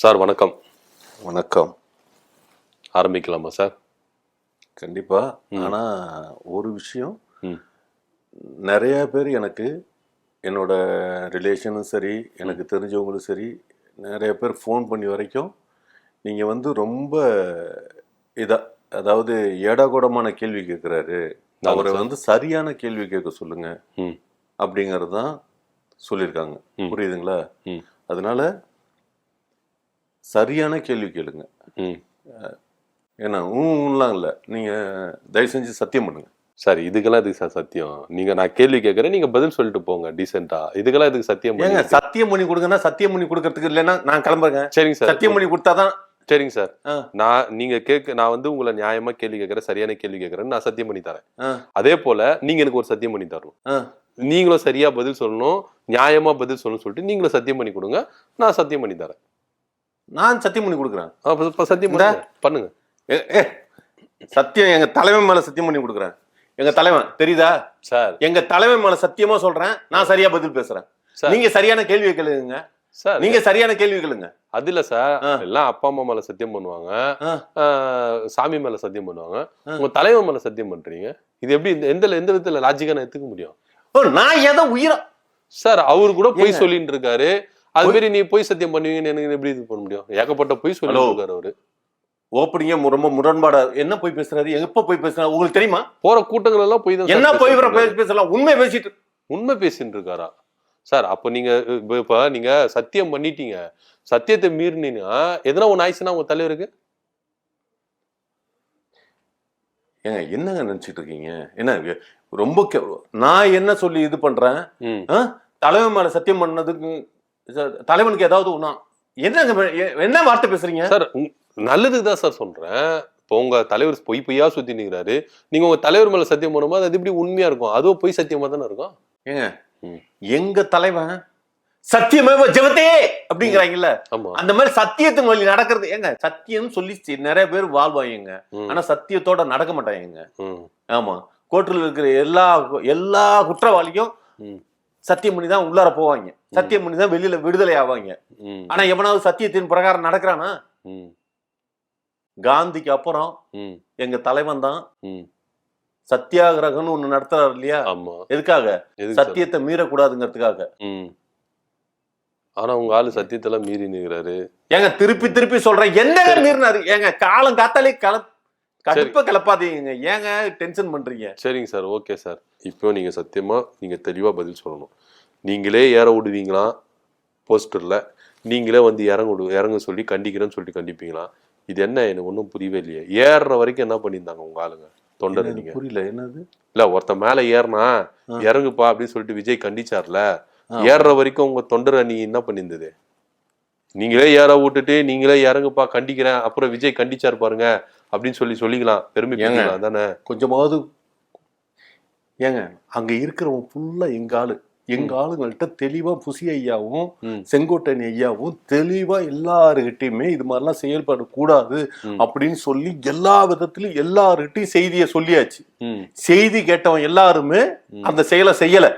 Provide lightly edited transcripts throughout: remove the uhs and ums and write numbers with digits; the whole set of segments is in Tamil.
சார் வணக்கம். வணக்கம். ஆரம்பிக்கலாமா சார்? கண்டிப்பா. ஆனா ஒரு விஷயம், ம். நிறைய பேர் எனக்கு என்னோட ரிலேஷனும் சரி, எனக்கு தெரிஞ்சவங்களும் சரி, நிறைய பேர் ஃபோன் பண்ணி வரைக்கும் நீங்க வந்து ரொம்ப இதா அதாவது ஏடாகூடமான கேள்வி கேட்குறாரு, அவரை வந்து சரியான கேள்வி கேட்க சொல்லுங்க அப்படிங்கிறது தான் சொல்லியிருக்காங்க. புரியுதுங்களா? அதனால சரியான கேள்வி கேளுங்க. ஏன்னா ஊன்லாம் இல்லை, நீங்க தயவு செஞ்சு சத்தியம் பண்ணுங்க. சார் இதுக்கெல்லாம் எதுக்கு சார் சத்தியம்? நீங்க நான் கேள்வி கேட்கறேன், நீங்க பதில் சொல்லிட்டு போங்க டீசெண்டா. இதுக்கெல்லாம் எதுக்கு சத்தியம்? ஏங்க சத்தியம் பண்ணி கொடுங்கன்னா சத்தியம் பண்ணி கொடுக்கறதுக்கு இல்லைன்னா நான் கிளம்புறேங்க. சரிங்க சார், சத்தியம் பண்ணி கொடுத்தாதான். சரிங்க சார். நான் வந்து உங்களை நியாயமா கேள்வி கேட்கறேன், சரியான கேள்வி கேட்கறேன்னு நான் சத்தியம் பண்ணி தரேன். அதே போல நீங்க எனக்கு ஒரு சத்தியம் பண்ணி தரணும். நீங்களும் சரியா பதில் சொல்லணும், நியாயமா பதில் சொல்லணும்னு சொல்லிட்டு நீங்களும் சத்தியம் பண்ணி கொடுங்க, நான் சத்தியம் பண்ணி தரேன். நான் சத்தியம் பண்ணி கொடுக்குறேன். சத்தியம் பண்ணுங்க. சத்தியம் எங்க தலைமை மேல சத்தியம் பண்ணி கொடுக்குறேன். எங்க தலைவன் தெரியுதா சார்? எங்க தலைமை மேல சத்தியமா சொல்றேன், நான் சரியா பதில் பேசுறேன். நீங்க சரியான கேள்வி கேளுங்க சார். நீங்க சரியான கேள்வி கேளுங்க. அது இல்ல சார், எல்லாம் அப்பா அம்மா மேல சத்தியம் பண்ணுவாங்க, சாமி மேல சத்தியம் பண்ணுவாங்க, உங்க தலைவன் மேல சத்தியம் பண்றீங்க. இது எப்படி எந்த விதத்துல லாஜிக்கா நான் எடுத்துக்க முடியும்? நான் ஏதோ உயிரா சார் அவரு கூட போய் சொல்லிட்டு இருக்காரு, அது மாதிரி நீ போய் சத்தியம் பண்ணுவீங்கன்னு எனக்கு எப்படி இது பண்ண முடியும்? ஏகப்பட்ட போய் சொல்லிட்டு இருக்காரு அவரு. ஓப்பனிங்க ரொம்ப முரண்பாடா என்ன போய் பேசுறாரு, எப்ப போய் பேசுறாரு உங்களுக்கு தெரியுமா? போற கூட்டங்கள் எல்லாம் போய் தான் என்ன போய் பேசலாம், உண்மை பேசிட்டு இருக்காரா சார்? அப்ப நீங்க இப்ப நீங்க சத்தியம் பண்ணிட்டீங்க, சத்தியத்தை மீறினீங்கன்னா எதனா ஒண்ணு ஆயிடுச்சுன்னா உங்க தலைவருக்கு ஏங்க என்னங்க நினைச்சிட்டு இருக்கீங்க? என்ன ரொம்ப நான் என்ன சொல்லி இது பண்றேன்? தலைவன் மேல சத்தியம் பண்ணதுக்கு தலைவனுக்கு ஏதாவது ஒண்ணா என்ன வார்த்தை பேசுறீங்க சார்? நல்லதுக்கு தான் சார் சொல்றேன். இப்போ உங்க தலைவர் பொய்யா சுத்தி நிக்கிறாரு, நீங்க உங்க தலைவர் மேல சத்தியம் பண்ணும்போது அது எப்படி உண்மையா இருக்கும்? அதுவும் பொய் சத்தியமா தானே இருக்கும். ஏங்க எங்க தலைவன் சத்தியமே ஜெகத்தே அப்படிங்கிறாங்கல்ல, அந்த மாதிரி சத்தியத்தின் வழி நடக்கிறது. ஏங்க சத்தியம் சொல்லி நிறைய பேர் வாழ்வாங்க, ஆனா சத்தியத்தோட நடக்க மாட்டாங்க. ஆமா, கோர்ட்டில் இருக்கிற எல்லா குற்றவாளியும் சத்தியம் பண்ணி தான் உள்ளார போவாங்க, சத்தியம் பண்ணி தான் வெளியில விடுதலை ஆவாங்க. ஆனா எவனாவது சத்தியத்தின் பிரகாரம் நடக்கிறானா? காந்திக்கு அப்புறம் எங்க தலைவன் தான் சத்தியாகிரகம்னு ஒண்ணு நடத்துறாரு இல்லையா? எதுக்காக? சத்தியத்தை மீறக்கூடாதுங்கிறதுக்காக. ஆனா உங்க ஆளு சத்தியத்தெல்லாம் மீறி நிற்கிறாரு. ஏங்க திருப்பி சொல்றேன், என்ன மீறினாரு? ஏங்க காலம் காத்தாலே கடுப்ப கிளப்பாதீங்க, ஏங்க டென்ஷன் பண்றீங்க? சரிங்க சார், ஓகே சார். இப்போ நீங்க சத்தியமா நீங்க தெளிவா பதில் சொல்லணும். நீங்களே ஏற விடுவீங்களா போஸ்டர்ல? நீங்களே வந்து இறங்க சொல்லி கண்டிக்கிறேன்னு சொல்லிட்டு கண்டிப்பீங்களா? இது என்ன எனக்கு ஒன்றும் புரியவே இல்லையே. ஏறுற வரைக்கும் என்ன பண்ணியிருந்தாங்க உங்க ஆளுங்க தொண்டர்? நீங்க புரியல என்னது? இல்ல ஒருத்த மேல ஏறினா இறங்குப்பா அப்படின்னு சொல்லிட்டு விஜய் கண்டிச்சார்ல, ஏறுற வரைக்கும் உங்க தொண்டர் அணி என்ன பண்ணியிருந்தது? நீங்களே ஏற விட்டுட்டு நீங்களே இறங்குப்பா கண்டிக்கிறேன், அப்புறம் விஜய் கண்டிச்சார் பாருங்க அப்படின்னு சொல்லிக்கலாம், பெருமை தானே கொஞ்சமாவது. ஏங்க அங்க இருக்கிறவங்க ஃபுல்லா எங்க ஆளுங்கள்ட்ட தெளிவா புசி ஐயாவும் செங்கோட்டையன் ஐயாவும் தெளிவா எல்லாருகிட்டையுமே இது மாதிரிலாம் செயல்படக்கூடாது அப்படின்னு சொல்லி எல்லா விதத்திலும் எல்லாருகிட்டையும் செய்தியை சொல்லியாச்சு. செய்தி கேட்டவன் எல்லாருமே அந்த செயலை செய்யல.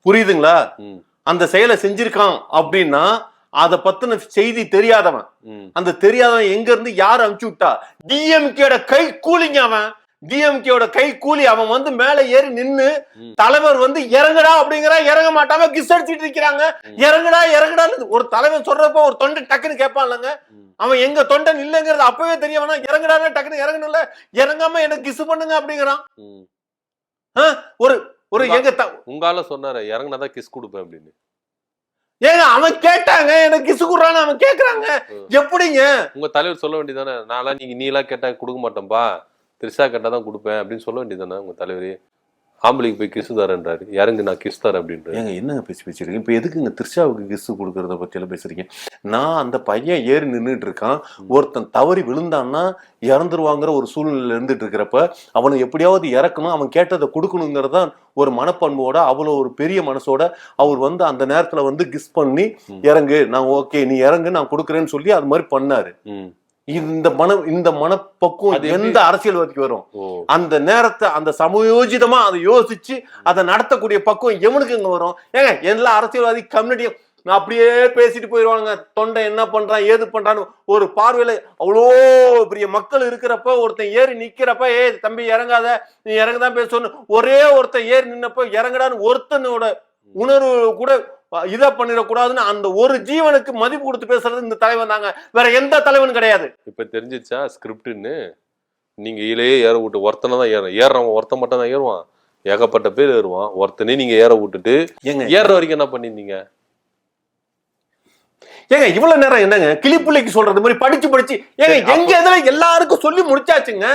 புரியுதுங்களா? அந்த செயலை செஞ்சிருக்கான் அப்படின்னா அதை பத்தின செய்தி தெரியாதவன், அந்த தெரியாதவன் எங்க இருந்து யார் அனுப்பிச்சு விட்டா? டிஎம்கேட கை கூலிங்க அவன், டிஎம்கேட கை கூலி. அவன் வந்து மேல ஏறி நின்னு தலைவர் வந்து இறங்குடா அப்படிங்கிற, இறங்க மாட்டாம கிஸ் அடிச்சிட்டு இருக்கிறாங்க. இறங்குடா ஒரு தலைவன் சொல்றப்ப ஒரு தொண்டை டக்குன்னு கேட்பான் இல்லங்க, அவன் எங்க தொண்டன் இல்லைங்கிறது அப்பவே தெரியவனா இறங்குடா டக்குன்னு இறங்கணும்ல, இறங்காம எனக்கு கிஸ் பண்ணுங்க அப்படிங்கிறான். ஒரு எங்க உங்கால சொன்னாரு இறங்குனாதான் கிஸ் கொடுப்பேன் அப்படின்னு. ஏங்க அவன் கேட்டாங்க, எனக்கு கிசு குடுறான்னு அவன் கேக்குறாங்க. எப்படிங்க உங்க தலைவர் சொல்ல வேண்டியதானே, நான்லாம் நீலாம் கேட்டா கொடுக்க மாட்டேன்பா, திரிஷா கேட்டாதான் கொடுப்பேன் அப்படின்னு சொல்ல வேண்டியதானே உங்க தலைவரே? ஆம்பளைக்கு போய் கிசு தரேன்றாரு, இறங்கு நான் கிஸ் தரேன் அப்படின்றாரு. ஏங்க என்னங்க பேசிருக்கீங்க? இப்ப எதுக்குங்க திரிஷாவுக்கு கிசு கொடுக்கறத பத்தி எல்லாம் பேசுறீங்க? நான் அந்த பையன் ஏறி நின்றுட்டு இருக்கான், ஒருத்தன் தவறி விழுந்தான்னா இறந்துருவாங்கிற ஒரு சூழ்நிலையில இருந்துட்டு இருக்கிறப்ப அவனை எப்படியாவது இறக்கணும், அவன் கேட்டதை கொடுக்கணுங்கிறதான் ஒரு மனப்பண்போட, அவ்வளவு ஒரு பெரிய மனசோட அவர் வந்து அந்த நேரத்துல வந்து கிஸ் பண்ணி இறங்கு, நான் ஓகே நீ இறங்கு நான் கொடுக்குறேன்னு சொல்லி அது மாதிரி பண்ணாரு. இந்த மனப்பக்குவம் எந்த அரசியல்வாதிக்கு வரும்? அந்த நேரத்தை அந்த சமயோஜிதமா அதை யோசிச்சு அதை நடத்தக்கூடிய பக்குவம் எவனுக்கு இங்க வரும்? ஏங்க எல்லா அரசியல்வாதி கம்யூனிட்டியும் நான் அப்படியே பேசிட்டு போயிடுவாங்க. தொண்டை என்ன பண்றான் ஏது பண்றான்னு ஒரு பார்வையில அவ்வளோ பெரிய மக்கள் இருக்கிறப்ப ஒருத்தன் ஏறி நிக்கிறப்ப தம்பி இறங்காத, நீ இறங்கதான் பேசணும், ஒரே ஒருத்தன் ஏறி நின்னப்ப இறங்கடான்னு ஒருத்தனோட உணர்வு கூட இதை பண்ணிடக்கூடாதுன்னு அந்த ஒரு ஜீவனுக்கு மதிப்பு கொடுத்து பேசுறது இந்த தலைவன் தாங்க, வேற எந்த தலைவனும் கிடையாது. இப்ப தெரிஞ்சிச்சா ஸ்கிரிப்ட்னு? நீங்க இலையே ஏற விட்டு ஒருத்தனை தான் ஏறுறவன் ஒருத்தன் மட்டும் தான் ஏறுவான், ஏகப்பட்ட பேர் ஏறுவான். ஒருத்தனே நீங்க ஏற விட்டுட்டு ஏறுற வரைக்கும் என்ன பண்ணிருந்தீங்க? ஏங்க இவ்வளவு நேரம் என்னங்க கிளிப்புள்ளைக்கு சொல்றது மாதிரி படிச்சு ஏங்க எங்க இதுல எல்லாருக்கும் சொல்லி முடிச்சாச்சுங்க.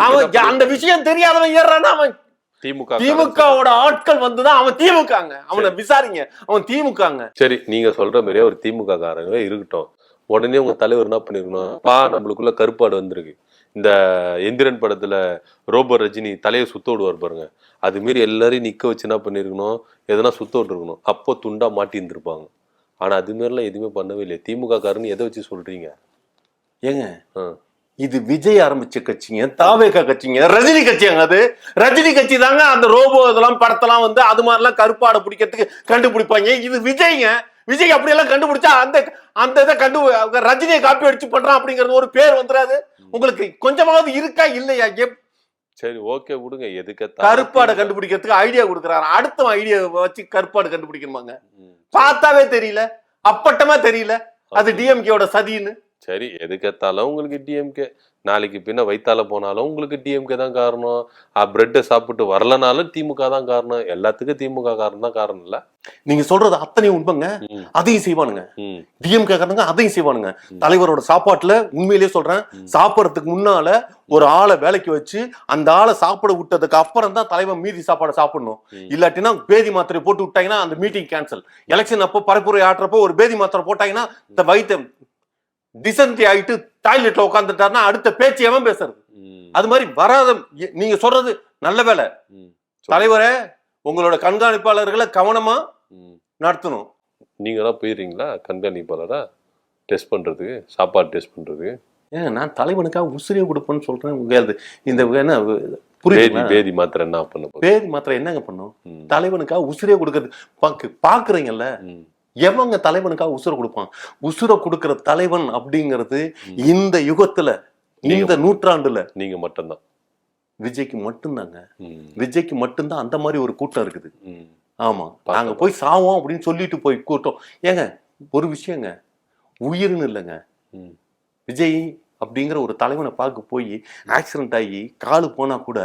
அவன் அந்த விஷயம் தெரியாதவன் ஏறானா அவன் திமுகவோட ஆட்கள் வந்துதான் அவன் திமுகங்க, அவனை விசாரிங்க, அவன் திமுகங்க. சரி, நீங்க சொல்ற மாதிரியே ஒரு திமுக காரங்களே இருக்கட்டும், உடனே உங்க தலைவர் என்ன பண்ணிருக்கணும், நம்மளுக்குள்ள கருப்பாடு வந்திருக்கு. இந்த எந்திரன் படத்துல ரோபோ ரஜினி தலையை சுத்த விடுவார் பாருங்க, அது மாரி எல்லாரையும் நிக்க வச்சு என்ன பண்ணிருக்கணும், எதனா சுத்த விட்டுருக்கணும், அப்போ துண்டா மாட்டி இருந்திருப்பாங்க. ஆனா அது மாதிரிலாம் எதுவுமே பண்ணவே இல்லை. திமுக காரன்னு எதை வச்சு சொல்றீங்க? ஏங்க இது விஜய் ஆரம்பிச்ச கட்சிங்க, தாவேகா கட்சிங்க, ரஜினி கட்சியாங்க. அது ரஜினி கட்சி தாங்க அந்த ரோபோ இதெல்லாம் படத்தெல்லாம் வந்து அது மாதிரிலாம் கருப்பாடை பிடிக்கிறதுக்கு கண்டுபிடிப்பாங்க. இது விஜய்ங்க. விஜய் அப்படியெல்லாம் கண்டுபிடிச்சா அந்த அந்த இதை ரஜினியை காப்பி அடிச்சு பண்றான் அப்படிங்கிறது ஒரு பேர் வந்துடாது? உங்களுக்கு கொஞ்சமாவது இருக்கா இல்லையா? சரி ஓகே விடுங்க, எதுக்கு கருப்பாடை கண்டுபிடிக்கிறதுக்கு ஐடியா கொடுக்குறாரு, அடுத்த ஐடியா வச்சு கருப்பாடு கண்டுபிடிக்கணுமாங்க? பார்த்தாவே தெரியல, அப்பட்டமா தெரியல அது டிஎம்கேவோட சதின்னு. சரி, எதுக்கத்தாலும் உங்களுக்கு டிஎம்கே, நாளைக்கு பின்ன வைத்தால போனாலும் உங்களுக்கு டிஎம்கே தான் காரணம், பிரெட்டை சாப்பிட்டு வரலனாலும் திமுக தான் காரணம், எல்லாத்துக்கும் திமுக காரணம் தான் காரணம் இல்ல. நீங்க சொல்றது அத்தனை உண்மைங்க, அதையும் செய்வானுங்க டிஎம்கே காரணங்க, அதையும் செய்வானுங்க. தலைவரோட சாப்பாட்டுல உண்மையிலேயே சொல்றேன், சாப்பிடறதுக்கு முன்னால ஒரு ஆளை வேலைக்கு வச்சு அந்த ஆளை சாப்பிட விட்டதுக்கு அப்புறம் தான் தலைவன் மீதி சாப்பாடை சாப்பிடணும். இல்லாட்டினா பேதி மாத்திரை போட்டு விட்டாங்கன்னா அந்த மீட்டிங் கேன்சல். எலெக்ஷன் அப்போ பரப்புரை ஆட்டுறப்போ ஒரு பேதி மாத்திரை போட்டாங்கன்னா இந்த வயிற்று டிசென்ட்ரி ஆயிட்டு டாய்லெட்ல உட்காந்துட்டாருன்னா அடுத்த பேச்சு எவன் பேசுறது? அது மாதிரி வராத. நீங்க சொல்றது நல்ல வேலை தலைவரே, உங்களோட கண்காணிப்பாளர்களை கவனமா நடத்தணும். நீங்க தான் போயிருக்கீங்களா கண்காணிப்பாளரா டெஸ்ட் பண்றதுக்கு, சாப்பாடு டெஸ்ட் பண்றதுக்கு? ஏங்க நான் தலைவனுக்காக உசிரியை கொடுப்பேன்னு சொல்றேன். உங்க இந்த என்ன புரியுது? பேதி மாத்திரை என்ன பண்ணும்? பேதி மாத்திரை என்னங்க பண்ணும்? தலைவனுக்காக உசிரியை கொடுக்கறது பாக்குறீங்கல்ல, எவங்க தலைவனுக்காக உசுரை கொடுப்பான்? உசுரை கொடுக்கிற தலைவன் அப்படிங்கிறது இந்த யுகத்துல, இந்த நூற்றாண்டுல நீங்க மட்டும்தான். விஜய்க்கு மட்டும்தாங்க, விஜய்க்கு மட்டும்தான் அந்த மாதிரி ஒரு கூட்டம் இருக்குது. ஆமா, நாங்க போய் சாவோம் அப்படின்னு சொல்லிட்டு போய் கூட்டம். ஏங்க ஒரு விஷயங்க, உயிர்னு இல்லைங்க, விஜய் அப்படிங்கிற ஒரு தலைவனை பார்க்க போய் ஆக்சிடென்ட் ஆகி காலு போனா கூட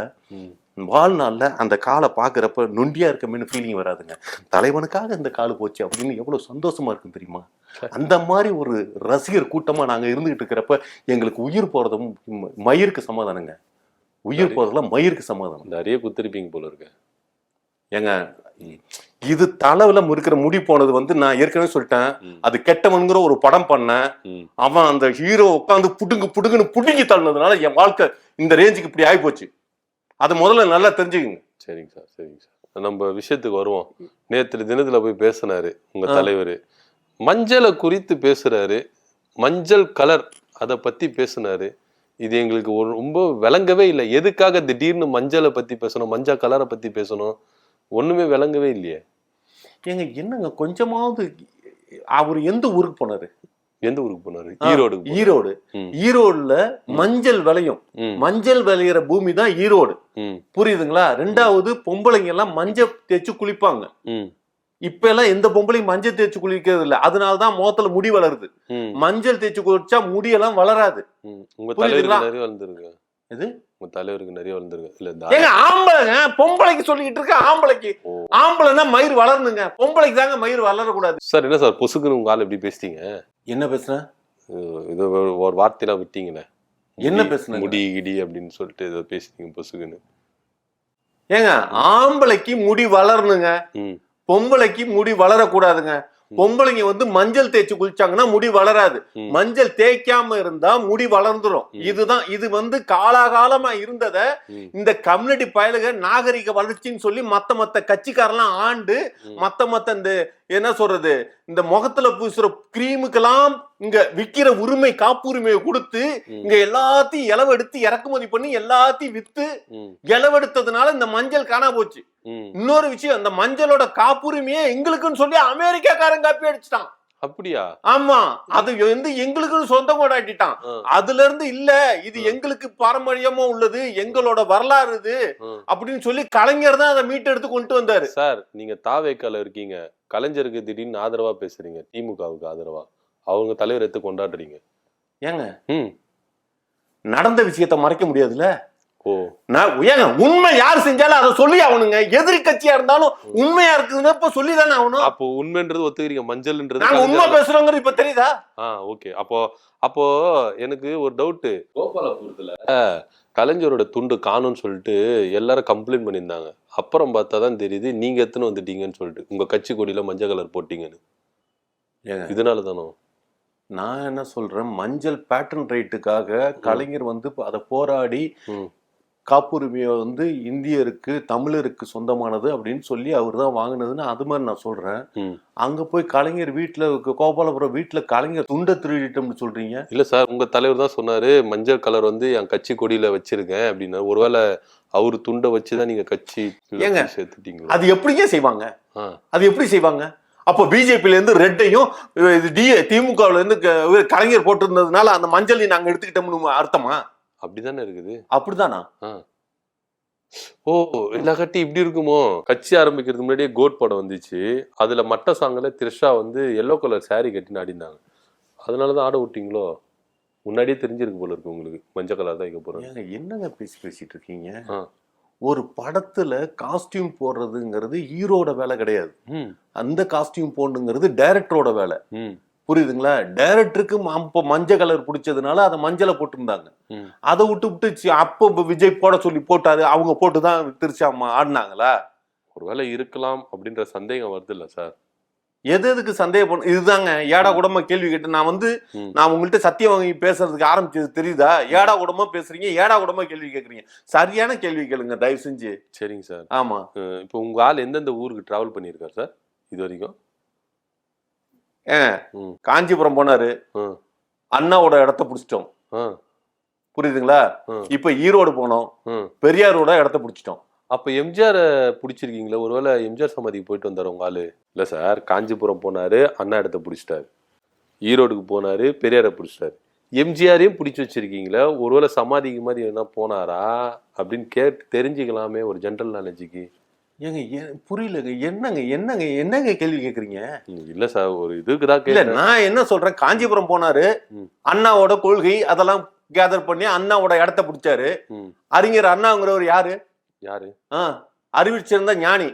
வாழ்நாள்ல அந்த காலை பாக்குறப்ப நொண்டியா இருக்கமேனு ஃபீலிங் வராதுங்க. தலைவனுக்காக இந்த காலு போச்சு அப்படின்னு எவ்வளவு சந்தோஷமா இருக்கும் தெரியுமா? அந்த மாதிரி ஒரு ரசிகர் கூட்டமா நாங்க இருந்துகிட்டு இருக்கிறப்ப எங்களுக்கு உயிர் போறதும் மயிருக்கு சமாதானங்க. உயிர் போறதுல மயிருக்கு சமாதானம். நிறைய குத்திருப்பீங்க போல இருக்கு. ஏங்க இது தலைவுல இருக்கிற முடி போனது வந்து நான் ஏற்கனவே சொல்லிட்டேன், அது கெட்டவன்கிற ஒரு படம் பண்ணேன். அவன் அந்த ஹீரோ உட்காந்து புடுங்குன்னு புடுங்கி தள்ளினதுனால என் வாழ்க்கை இந்த ரேஞ்சுக்கு இப்படி ஆகி போச்சு. அதை முதல்ல நல்லா தெரிஞ்சுக்கங்க. சரிங்க சார், சரிங்க சார். நம்ம விஷயத்துக்கு வருவோம். நேற்று தினத்துல போய் பேசினாரு உங்க தலைவர், மஞ்சளை குறித்து பேசுறாரு, மஞ்சள் கலர் அதை பத்தி பேசினாரு. இது எங்களுக்கு ரொம்ப விளங்கவே இல்லை. எதுக்காக திடீர்னு மஞ்சளை பத்தி பேசணும், மஞ்சள் கலரை பத்தி பேசணும், ஒண்ணுமே விளங்கவே இல்லையே. ஏங்க என்னங்க கொஞ்சமாவது, அவர் எந்த ஊருக்கு போனாரு? எந்த ஊருக்கு போனாரு? ஈரோடு. ஈரோடுல மஞ்சள் விளையும், மஞ்சள் விளையிற பூமி தான் ஈரோடு. புரியுதுங்களா? ரெண்டாவது பொம்பளைங்க எல்லாம் மஞ்சள் தேய்ச்சி குளிப்பாங்க. இப்ப எல்லாம் எந்த பொம்பளையும் மஞ்சள் தேய்ச்சி குளிக்கிறது இல்ல, அதனாலதான் முகத்துல முடி வளருது. மஞ்சள் தேய்ச்சி குளிச்சா முடியெல்லாம் வளராது. உங்க தலைவருக்கு நிறைய வளர்ந்துருக்கு. இது உங்க தலைவருக்கு நிறைய வளர்ந்துருக்கு இல்ல? ஆம்பளைங்க பொம்பளைக்கு சொல்லிட்டு இருக்க, ஆம்பளைன்னா மயிர் வளரணுங்க, பொம்பளைக்கு தாங்க மயிர் வளரக்கூடாது. சார் என்ன சார் பொசுக்குன்னு உங்க ஆள் எப்படி பேசிட்டீங்க? என்ன பேசுறேன்? இது ஒரு வார்த்தையெல்லாம் விட்டீங்கண்ணே. என்ன பேசுன? முடி இடி அப்படின்னு சொல்லிட்டு ஏதோ பேசிட்டீங்க பொசுக்குன்னு. ஏங்க ஆம்பளைக்கு முடி வளரணுங்க, பொம்பளைக்கு முடி வளரக்கூடாதுங்க. பொம்பளைங்க வந்து மஞ்சள் தேய்ச்சி குளிச்சாங்கன்னா முடி வளராது, மஞ்சள் தேய்க்காம இருந்தா முடி வளர்ந்துரும். இதுதான், இது வந்து காலாகாலமா இருந்தத இந்த கம்யூனிட்டி பயலுக நாகரிக வளர்ச்சின்னு சொல்லி மத்த கட்சிக்காரெல்லாம் ஆண்டு மத்த இந்த என்ன சொல்றது, இந்த முகத்துல பூசுற கிரீமுக்கெல்லாம் இங்க விக்கிற உரிமை காப்புரிமையை கொடுத்து இங்க எல்லாத்தையும் இளவெடுத்து இறக்குமதி பண்ணி எல்லாத்தையும் வித்து இளவெடுத்ததுனால இந்த மஞ்சள் காணா போச்சு. இன்னொரு விஷயம், இந்த மஞ்சளோட காப்புரிமையே எங்களுக்குன்னு சொல்லி அமெரிக்காக்காரன் காப்பி அடிச்சுட்டான். அப்படியா? ஆமா, அது வந்து எங்களுக்கு சொந்தம் கொண்டாடிட்டான். அதுல இருந்து இல்ல இது எங்களுக்கு பாரம்பரியமா உள்ளது, எங்களோட வரலாறு இது அப்படின்னு சொல்லி கலைஞர் தான் அதை மீட்டெடுத்து கொண்டு வந்தாரு. சார், நீங்க தாவேக்கால இருக்கீங்க, கலைஞருக்கு திடீர்னு ஆதரவா பேசுறீங்க, திமுகவுக்கு ஆதரவா அவங்க தலைவர் எடுத்து கொண்டாடுறீங்க. ஏங்க நடந்த விஷயத்த மறைக்க முடியாதுல்ல. ஏங்க உண்மை யாரு செஞ்சாலும் அதை சொல்லி ஆகணுங்க. எதிரி கட்சியா இருந்தாலும் உண்மையா இருக்குதுன்னு இப்ப சொல்லிதானே ஆகணும். அப்போ உண்மைன்றது ஒத்துக்கிறீங்க, மஞ்சள்ன்றது நாங்க உண்மை பேசுறோங்க இப்ப தெரியுதா? ஓகே. அப்போ எனக்கு ஒரு டவுட். கோபாலபுரத்துல கலைஞரோட துண்டு காணும்னு சொல்லிட்டு எல்லாரும் கம்ப்ளைண்ட் பண்ணியிருந்தாங்க. அப்புறம் பார்த்தாதான் தெரியுது நீங்க எத்தனை வந்துட்டீங்கன்னு சொல்லிட்டு உங்க கட்சி கொடியில மஞ்சள் கலர் போட்டீங்கன்னு. இதனால தானோ நான் என்ன சொல்றேன், மஞ்சள் பேட்டர்ன் ரைட்டுக்காக கலைஞர் வந்து அதை போராடி காப்புரிமையை வந்து இந்தியருக்கு தமிழருக்கு சொந்தமானது அப்படின்னு சொல்லி அவர் தான் வாங்கினதுன்னு அது மாதிரி நான் சொல்றேன். அங்க போய் கலைஞர் வீட்டுல கோபாலபுரம் வீட்டுல கலைஞர் துண்டை திருடிட்டோம்னு சொல்றீங்க. இல்ல சார், உங்க தலைவர் தான் சொன்னாரு மஞ்சள் கலர் வந்து என் கட்சி கொடியில வச்சிருக்கேன் அப்படின்னு. ஒருவேளை அவரு துண்டை வச்சுதான் நீங்க கட்சி சேர்த்துட்டீங்க. அது எப்படிங்க செய்வாங்க? அது எப்படி செய்வாங்க? அப்போ பிஜேபியில இருந்து ரெட்டையும் திமுகவுல இருந்து கலைஞர் போட்டிருந்ததுனால அந்த மஞ்சளை நாங்க எடுத்துக்கிட்டோம்னு அர்த்தமா? அப்படிதானே இருக்குது. அப்படிதானா? எல்லா கட்டி இப்படி இருக்குமோ? கட்சி ஆரம்பிக்கிறதுக்கு முன்னாடியே கோட் படம் வந்துச்சு. அதுல மட்ட சாங்கல த்ரிஷா வந்து எல்லோ கலர் சாரி கட்டி ஆடினாங்க. அதனாலதான் ஆட விட்டீங்களோ? முன்னாடியே தெரிஞ்சிருக்கு போல இருக்கு உங்களுக்கு மஞ்சள் கலர் தான் வைக்க போறேன். என்னங்க பேசிட்டு இருக்கீங்க? ஒரு படத்துல காஸ்டியூம் போடுறதுங்கிறது ஹீரோட வேலை கிடையாது. அந்த காஸ்டியூம் போடுங்கிறது டைரக்டரோட வேலை. புரியுதுங்களா? டைரக்டருக்கு மஞ்சள் கலர் பிடிச்சதுனால அதை மஞ்சளை போட்டிருந்தாங்க. அதை விட்டு அப்போ விஜய் போட சொல்லி போட்டாரு, அவங்க போட்டுதான் திருச்சாமா ஆடினாங்களா? ஒருவேளை இருக்கலாம் அப்படின்ற சந்தேகம் வருது இல்ல சார்? எதுக்கு சந்தேகம்? இதுதாங்க ஏடா கூடமா கேள்வி கேட்டு நான் உங்கள்கிட்ட சத்தியம் வாங்கி பேசுறதுக்கு ஆரம்பிச்சது தெரியுதா? ஏடா கூடமா பேசுறீங்க, ஏடா கூடமா கேள்வி கேட்குறீங்க. சரியான கேள்வி கேளுங்க தயவு செஞ்சு. சரிங்க சார். ஆமா, இப்போ உங்க ஆள் எந்தெந்த ஊருக்கு டிராவல் பண்ணியிருக்காரு சார் இது வரைக்கும்? காஞ்சிபுரம் போனாரு, அண்ணாவோட இடத்த பிடிச்சிட்டோம். புரியுதுங்களா? இப்ப ஈரோடு போனோம், பெரியாரோட இடத்த பிடிச்சிட்டோம். அப்ப எம்ஜிஆர் பிடிச்சிருக்கீங்களா? ஒருவேளை எம்ஜிஆர் சமாதிக்கு போயிட்டு வந்தாரு உங்க ஆளு? இல்ல சார், காஞ்சிபுரம் போனாரு, அண்ணா இடத்த பிடிச்சிட்டாரு. ஈரோடுக்கு போனாரு, பெரியாரை பிடிச்சிட்டாரு. எம்ஜிஆரையும் பிடிச்சி வச்சிருக்கீங்களா? ஒருவேளை சமாதிக்கு மாதிரி என்ன போனாரா அப்படின்னு கேட்டு தெரிஞ்சுக்கலாமே ஒரு ஜென்ரல் நாலேஜுக்கு. ஏங்க புரியலங்க. என்னங்க கேள்வி கேக்குறீங்க? இல்ல சார், ஒரு இதுக்குதான் இல்ல. நான் என்ன சொல்றேன், காஞ்சிபுரம் போனாரு, அண்ணாவோட கொள்கை அதெல்லாம் கேதர் பண்ணி அண்ணாவோட இடத்த பிடிச்சாரு. அறிஞர் அண்ணாங்கிறவர் யாரு? அறிவிச்சிருந்த ஞானி.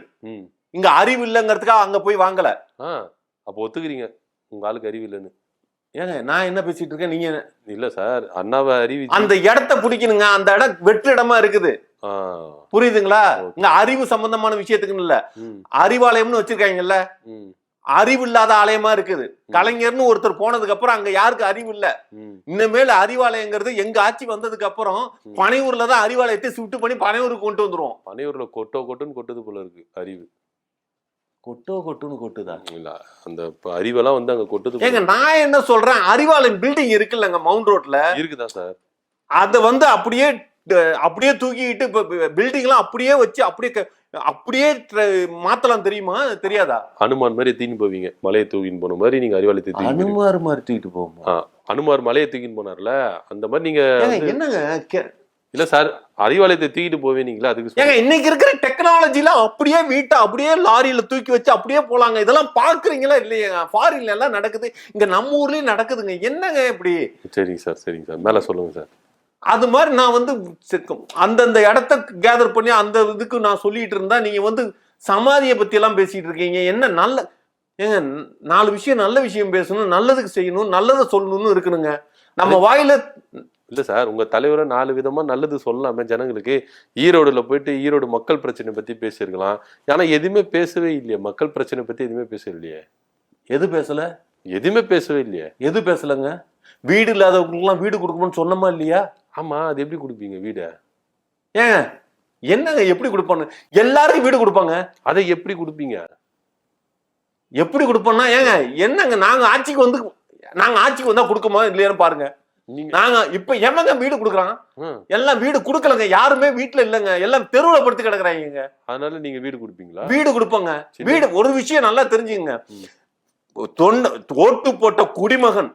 இங்க அறிவு இல்லைங்கிறதுக்காக அங்க போய் வாங்கல. அப்ப ஒத்துக்கிறீங்க உங்க ஆளுக்கு அறிவு இல்லைன்னு? ஏங்க நான் என்ன பேசிட்டு இருக்கேன், நீங்க இல்ல சார், அண்ணாவை அறிவி அந்த இடத்த பிடிக்கணுங்க. அந்த இடம் வெற்று இடமா இருக்குது. புரியுதுங்களா? இங்க அறிவு சம்பந்தமான விஷயத்துக்குன்னு இல்ல, அறிவாலயம்னு வச்சிருக்காங்கல்ல, அறிவு இல்லாத ஆலயமா இருக்குது. கலைஞர்னு ஒருத்தர் போனதுக்கு அப்புறம் அங்க யாருக்கு அறிவு இல்ல. இனிமேல் அறிவாலயங்கிறது எங்க ஆட்சி வந்ததுக்கு அப்புறம் பனையூர்ல தான் அறிவாலயத்தை ஷிஃப்ட் பண்ணி பனையூருக்கு கொண்டு வந்துருவோம். பனையூர்ல கொட்டுன்னு கொட்டுது போல இருக்கு அறிவு. கொட்டுன்னு கொட்டுதா? இல்ல, அந்த அறிவெல்லாம் வந்து அங்க கொட்டுது. ஏங்க நான் என்ன சொல்றேன், அறிவாலயம் பில்டிங் இருக்குல்லங்க மவுண்ட் ரோட்ல இருக்குதா சார்? அத வந்து அப்படியே தூக்கிட்டு இப்ப பில்டிங் எல்லாம் அப்படியே வச்சு அப்படியே மாத்தலாம். தெரியுமா தெரியாதா? அனுமார் மாதிரி தூக்கின்னு போவீங்க, மலையை தூக்கின்னு போன மாதிரி நீங்க அறிவாலயத்தை தூக்கி. அனுமார் மாதிரி தூக்கிட்டு போவோமா? அனுமார் மலையை தூக்கின்னு போனார்ல, அந்த மாதிரி நீங்க என்னங்க? இல்ல சார், அறிவாலயத்தை தூக்கிட்டு போவீங்களா? அதுக்கு ஏங்க இன்னைக்கு இருக்கிற டெக்னாலஜில அப்படியே வீட்டை அப்படியே லாரியில தூக்கி வச்சு அப்படியே போலாங்க. இதெல்லாம் பாக்குறீங்களா இல்லையா? ஃபாரின்ல எல்லாம் நடக்குது, இங்க நம்ம ஊர்லயும் நடக்குதுங்க. என்னங்க இப்படி? சரிங்க சார், மேல சொல்லுங்க சார். அது மாதிரி நான் வந்து அந்தந்த இடத்த கேதர் பண்ணி அந்த இதுக்கு நான் சொல்லிட்டு இருந்தா நீங்க வந்து சமாதியை பத்தி எல்லாம் பேசிட்டு இருக்கீங்க. என்ன நல்ல ஏங்க 4 விஷயம் நல்ல விஷயம் பேசணும், நல்லதுக்கு செய்யணும், நல்லதை சொல்லணும்னு இருக்கணுங்க நம்ம வாயில. இல்ல சார், உங்க தலைவரை 4 விதமா நல்லது சொல்லலாமே ஜனங்களுக்கு. ஈரோடுல போயிட்டு ஈரோடு மக்கள் பிரச்சனை பத்தி பேசியிருக்கலாம். ஆனா எதுவுமே பேசவே இல்லையே, மக்கள் பிரச்சனை பத்தி எதுவுமே பேசலையே. எது பேசல? எதுவுமே பேசவே இல்லையே. எது பேசலங்க? வீடு இல்லாதவங்களுக்கு எல்லாம் வீடு கொடுக்கணும்னு சொன்னமா இல்லையா? ஆமா, அது எப்படி கொடுப்பீங்க வீட? ஏங்க என்னங்க எப்படி கொடுப்பாங்க? எல்லாரும் வீடு கொடுப்பாங்க, அதை எப்படி கொடுப்பீங்க? எப்படி கொடுப்போம்னா ஏங்க என்னங்க நாங்க ஆட்சிக்கு வந்து நாங்க ஆட்சிக்கு வந்தா கொடுக்குமா இல்லையான்னு பாருங்க. நீங்க நாங்க இப்ப எவங்க வீடு கொடுக்குறான்? ம். எல்லாம் வீடு கொடுக்கலங்க, யாருமே வீட்டுல இல்லங்க, எல்லாம் தெருவுல படுத்து கிடக்குறாங்க. அதனால நீங்க வீடு கொடுப்பீங்களா? வீடு கொடுப்போங்க. சின்ன- வீடு ஒரு விஷயம் நல்லா தெரிஞ்சுங்க, ம். ஓட்டு போட்ட குடிமகன்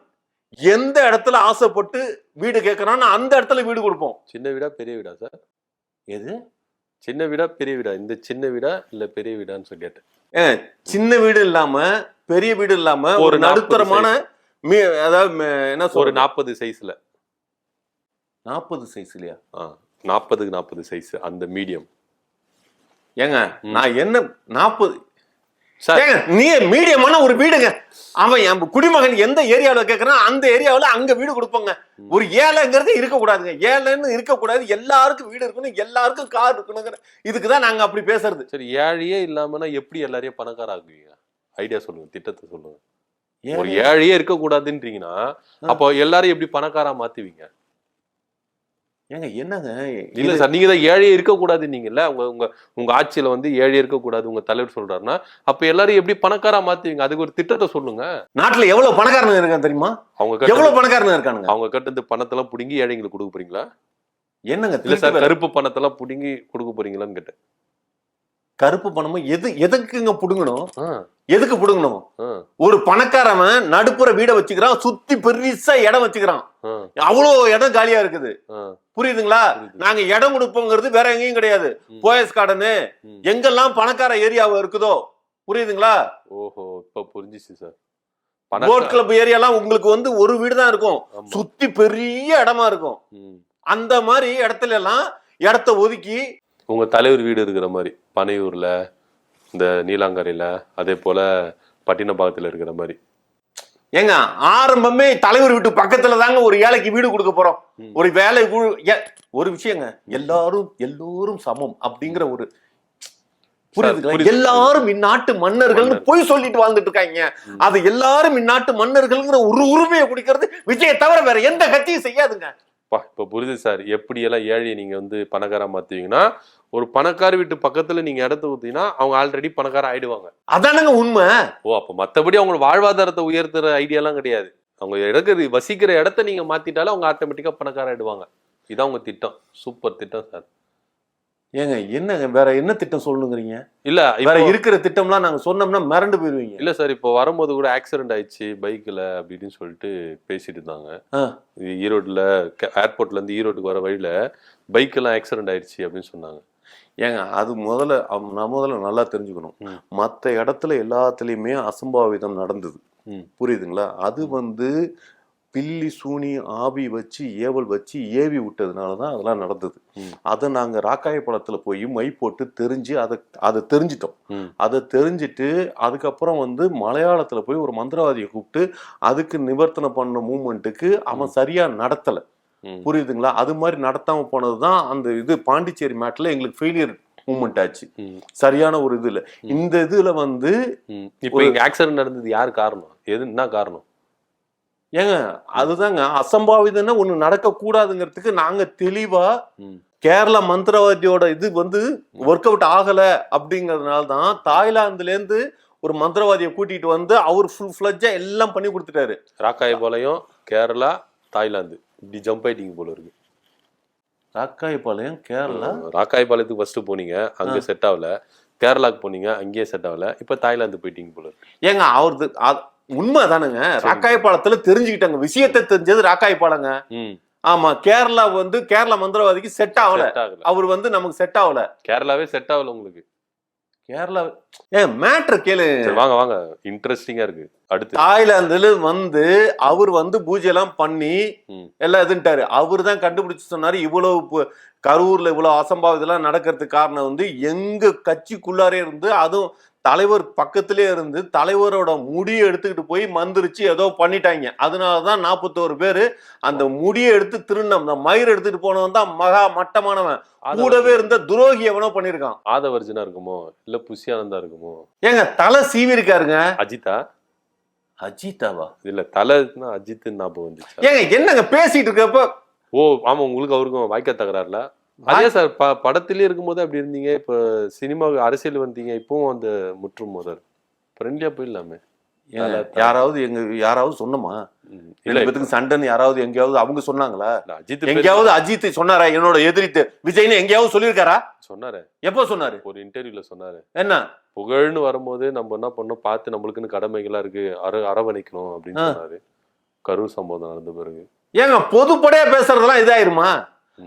எந்த இடத்துல ஆசைப்பட்டு வீடு கேட்கறான்னு அந்த இடத்துல வீடு கொடுப்போம். சின்ன வீடா பெரிய வீடா சார்? எது சின்ன வீடா பெரிய வீடா? இந்த சின்ன வீடா இல்ல பெரிய வீடான்னு சொல்லி கேட்டேன். சின்ன வீடு இல்லாம பெரிய வீடு இல்லாம ஒரு ஒரு 40 நடுத்தரமான அதாவது என்ன ஒரு சொல்ற 40 சைஸ்ல. 40 சைஸ் இல்லையா? 40க்கு 40 சைஸ் அந்த மீடியம். ஏங்க நான் என்ன 40 சார் ஏங்க நீ மீடியமான ஒரு வீடுங்க, அவன் குடிமகன் எந்த ஏரியாவில் கேட்கறான் அந்த ஏரியாவில் அங்க வீடு கொடுப்போங்க. ஒரு ஏழைங்கிறது இருக்கக்கூடாதுங்க, ஏழைன்னு இருக்கக்கூடாது, எல்லாருக்கும் வீடு இருக்கணும், எல்லாருக்கும் கார் இருக்கணுங்கிற இதுக்குதான் நாங்க அப்படி பேசுறது. சரி, ஏழையே இல்லாமனா எப்படி எல்லாரையும் பணக்கார ஆக்குவீங்க? ஐடியா சொல்லுங்க, திட்டத்தை சொல்லுங்க. ஒரு ஏழையே இருக்க கூடாதுன்றீங்கன்னா அப்போ எல்லாரும் எப்படி பணக்காரா மாத்துவீங்க? ஏங்க என்னங்க இல்ல சார், நீங்க தான் ஏழையே இருக்க கூடாதுன்னீங்கல்ல, உங்க உங்க உங்க ஆட்சியில வந்து ஏழையே இருக்க கூடாது உங்க தலைவர் சொல்றாருன்னா அப்ப எல்லாரும் எப்படி பணக்காரா மாத்துவீங்க? அதுக்கு ஒரு திட்டத்தை சொல்லுங்க. நாட்டுல எவ்வளவு பணக்காரங்க இருக்காங்க தெரியுமா? அவங்க எவ்வளவு பணக்காரங்க இருக்கானுங்க? அவங்க கட்டு பணத்தெல்லாம் புடுங்கி ஏழைங்களுக்கு கொடுக்க போறீங்களா? என்னங்க இல்ல சார், கருப்பு பணத்தெல்லாம் புடுங்கி கொடுக்க போறீங்களான்னு கேட்டேன். கருப்பு பணமும் எதுக்குங்க புடுங்கணும்? ஆ, எதுக்கு புடுங்கணும்? ஆ, ஒரு பணக்காரவன் நடுப்புற வீட வச்சுக்கிறான், சுத்தி பெருசா இடம் வச்சுக்கிறான், ஆ, அவ்வளவு இடம் காலியா இருக்குது. ஆ. புரியுதுங்களா? புரியுது. நாங்க இடம் கொடுப்போங்கிறது வேற எங்கேயும் கிடையாது. போயஸ் கார்டனு ம். எங்கெல்லாம் பணக்கார ஏரியாவா இருக்குதோ, புரியுதுங்களா? ஓஹோ, இப்ப புரிஞ்சிச்சு சார். போட் கிளப் ஏரியாலாம் உங்களுக்கு வந்து ஒரு வீடு தான் இருக்கும், ஆமா. சுத்தி பெரிய இடமா இருக்கும். ம். அந்த மாதிரி இடத்துல எல்லாம் இடத்த ஒதுக்கி உங்க தலைவர் வீடு இருக்கிற மாதிரி பனையூர்ல, இந்த நீலாங்கரையில, அதே போல பட்டினப்பாக்கத்துல இருக்கிற மாதிரி. ஏங்க ஆரம்பமே தலைவர் வீட்டு பக்கத்துல தாங்க ஒரு ஏழைக்கு வீடு கொடுக்க போறோம். ம். ஒரு ஒரு விஷயங்க, எல்லோரும் சமம் அப்படிங்கிற ஒரு புரியுதுங்களா? புரியுது. எல்லாரும் இந்நாட்டு மன்னர்கள் போய் சொல்லிட்டு வாழ்ந்துட்டு இருக்காங்க. அது எல்லாரும் இந்நாட்டு மன்னர்கள்ங்கிற ஒரு உரிமையை குடிக்கிறது விஜயை தவிர வேற எந்த கட்சியும் செய்யாதுங்க. இப்ப புரியுது சார். எப்படி எல்லாம் ஏழையை நீங்க வந்து பணக்காரா மாத்துவீங்கன்னா, ஒரு பணக்கார வீட்டு பக்கத்துல நீங்க இடத்த ஊத்தீங்கன்னா அவங்க ஆல்ரெடி பணக்கார ஆயிடுவாங்க. அதானங்க உண்மை. அப்ப மத்தபடி அவங்க வாழ்வாதாரத்தை உயர்த்துற ஐடியா எல்லாம் கிடையாது. அவங்க இருக்கிற வசிக்கிற இடத்த நீங்க மாத்திட்டாலும் அவங்க ஆட்டோமேட்டிக்கா பணக்கார ஆயிடுவாங்க. இதான் உங்க திட்டம். சூப்பர் திட்டம் சார். ஏங்க என்னங்க வேற என்ன திட்டம் சொல்லணுங்கிறீங்க? இல்ல வேற இருக்கிற திட்டம்லாம் நாங்க சொன்னோம்னா மிரண்டு போயிருவீங்க. இல்ல சார், இப்போ வரும்போது கூட ஆக்சிடென்ட் ஆயிடுச்சு பைக்ல அப்படின்னு சொல்லிட்டு பேசிட்டு இருந்தாங்க. ஈரோடுல ஏர்போர்ட்ல இருந்து ஈரோட்டுக்கு வர வழியில பைக் எல்லாம் ஆக்சிடென்ட் ஆயிடுச்சு அப்படின்னு சொன்னாங்க. ஏங்க அது முதல்ல நல்லா தெரிஞ்சுக்கணும். மற்ற இடத்துல எல்லாத்துலயுமே அசம்பாவிதம் நடந்தது. புரியுதுங்களா? அது வந்து பில்லி சூனி ஆவி வச்சு ஏவல் வச்சு ஏவி விட்டதுனாலதான் அதெல்லாம் நடந்தது. அதை நாங்க ராக்காயப்பழத்துல போய் மை போட்டு தெரிஞ்சு அதை தெரிஞ்சிட்டோம். அதை தெரிஞ்சிட்டு அதுக்கப்புறம் வந்து மலையாளத்துல போய் ஒரு மந்திரவாதியை கூப்பிட்டு அதுக்கு நிவர்த்தனை பண்ண மூமெண்ட்டுக்கு அவன் சரியா நடத்தல. புரியுதுங்களா? அது மாதிரி நடத்தாம போனதுதான் அந்த இது பாண்டிச்சேரி மேட்ல எங்களுக்கு ஃபெயிலியர் மூமெண்ட் ஆச்சு. சரியான ஒரு இதுல இந்த இதுல வந்து இப்போ இங்க ஆக்சிடென்ட் நடந்தது யாரு காரணம்? என்ன காரணம்? ஏங்க அதுதாங்க அசம்பாவிதம்னா ஒண்ணு நடக்க கூடாதுங்கிறதுக்கு நாங்க தெளிவா கேரளா மந்திரவாதியோட இது வந்து ஒர்க் அவுட் ஆகல அப்படிங்கறதுனால தான் தாய்லாந்துல இருந்து ஒரு மந்திரவாதியை கூட்டிட்டு வந்து அவர் ஃபுல் ஃபிளட்ஜா எல்லாம் பண்ணி கொடுத்துட்டாரு. ராக்காயபாளையம், கேரளா, தாய்லாந்து இப்படி ஜம்ப் ஆயிட்டீங்க போல இருக்கு. ராக்காயபாளையம், கேரளா. ராக்காயபாளையத்துக்கு ஃபர்ஸ்ட் போனீங்க, அங்க செட் ஆகல. கேரளாக்கு போனீங்க, அங்கேயே செட் ஆகல. இப்ப தாய்லாந்து போயிட்டீங்க போல இருக்கு. ஏங்க அவரது உண்மைதானுங்க. ராக்காயபாளத்துல தெரிஞ்சுக்கிட்டாங்க, விஷயத்தை தெரிஞ்சது ராக்காயபாளங்க. ஆமா, கேரளா வந்து கேரளா மந்திரவாதிக்கு செட் ஆகல. அவர் வந்து நமக்கு செட் ஆகல. கேரளாவே செட் ஆகல உங்களுக்கு. கேரளா மேட்ரு கேளு. வாங்க வாங்க, இன்ட்ரெஸ்டிங்கா இருக்கு. அடுத்து தாய்லாந்துல வந்து அவர் வந்து பூஜை எல்லாம் பண்ணி எல்லாம் இதுன்ட்டாரு. அவரு தான் கண்டுபிடிச்சு சொன்னாரு இவ்வளவு கரூர்ல இவ்வளவு அசம்பாவிதெல்லாம் நடக்கிறதுக்கு காரணம் வந்து எங்க கட்சிக்குள்ளாரே இருந்து, அதுவும் தலைவர் பக்கத்திலே இருந்து தலைவரோட முடியை எடுத்துக்கிட்டு போய் மந்திரிச்சு ஏதோ பண்ணிட்டாங்க. அதனாலதான் 41 பேரு அந்த முடியை எடுத்து திருநம் அந்த மயிர் எடுத்துட்டு போனவன் தான் மகா மட்டமானவன். கூடவே இருந்த துரோகி எவனோ பண்ணிருக்கான். ஆதவர்ஜனா இருக்குமோ இல்ல புஷி ஆனந்தா இருக்குமோ? ஏங்க தலை சீவி இருக்காருங்க. அஜிதா? அஜிதாவா? இல்ல தலைன்னா அஜித் ஞாபகம் வந்துச்சு. ஏங்க என்னங்க பேசிட்டு இருக்கப்ப? ஆமா, உங்களுக்கு அவருக்கும் வாய்க்கா தகராறுல. அதே சார் படத்திலே இருக்கும்போது அப்படி இருந்தீங்க, இப்ப சினிமா அரசியல் வந்தீங்க, இப்பவும் அந்த முற்றும் முதல் ஃப்ரெண்ட்லியா போயிடலாமே. யாராவது சொன்னமா இல்ல பேத்துக்கு சண்டைன்னு யாராவது எங்கேயாவது அவங்க சொன்னாங்களா? அஜித் எங்கேயாவது அஜித் சொன்னாரா என்னோட எதிரித்து விஜய்னு எங்கேயாவது சொல்லியிருக்காரா? சொன்னாரு. எப்போ சொன்னாரு? ஒரு இன்டர்வியூல சொன்னாரு. என்ன புகழ்னு வரும்போது நம்ம என்ன பண்ணோம், பார்த்து நம்மளுக்குன்னு கடமைகளா இருக்கு, அரவணைக்கணும் அப்படின்னு சொன்னாரு. கரூர் சம்பவம் நடந்த பிறகு ஏங்க பொதுப்படையா பேசுறதெல்லாம் இதாயிருமா?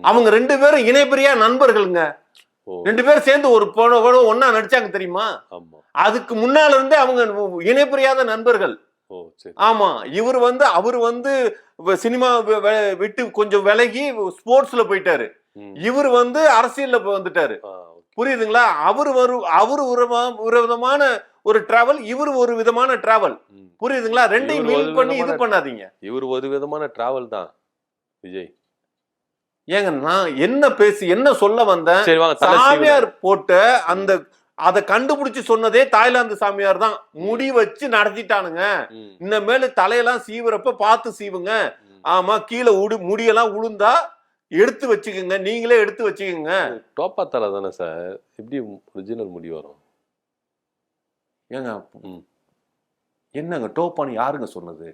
அவங்க 2 பேரும் இணைப்பிரியா நண்பர்களுங்க. 2 பேரும் சேர்ந்து ஒரு படம் ஒன்னா நடிச்சாங்க தெரியுமா? ஆமா. அதுக்கு முன்னால இருந்தே அவங்க இணைப்பிரியாத நண்பர்கள். ஆமா. அவரு சினிமா விட்டு கொஞ்சம் விலகி ஸ்போர்ட்ஸ்ல போயிட்டாரு. இவர் அரசியல்ல வந்துட்டாரு. புரியுதுங்களா? அவரு ஒரு விதமான ஒரு டிராவல், இவர் ஒரு விதமான டிராவல். புரியுதுங்களா? ரெண்டையும் மீட் பண்ணி இது பண்ணாதீங்க. இவர் ஒரு விதமான டிராவல் தான் விஜய். ஏங்க நான் என்ன சொல்ல வந்தேன்? சாமியார் போட்ட அதை கண்டுபிடிச்சு சொன்னதே தாய்லாந்து சாமியார் தான். முடி வச்சு நடத்திட்டானுங்க. இனிமேல தலையெல்லாம் சீவுறப்ப பார்த்து சீவுங்க. ஆமா, கீழே முடியெல்லாம் உளுந்தா எடுத்து வச்சுக்கோங்க, நீங்களே எடுத்து வச்சுக்கோங்க. டோப்பா தலை தானே சார், எப்படி ஒரிஜினல் முடி வரும்? ஏங்க என்னங்க டோப்பான்னு யாருங்க சொன்னது?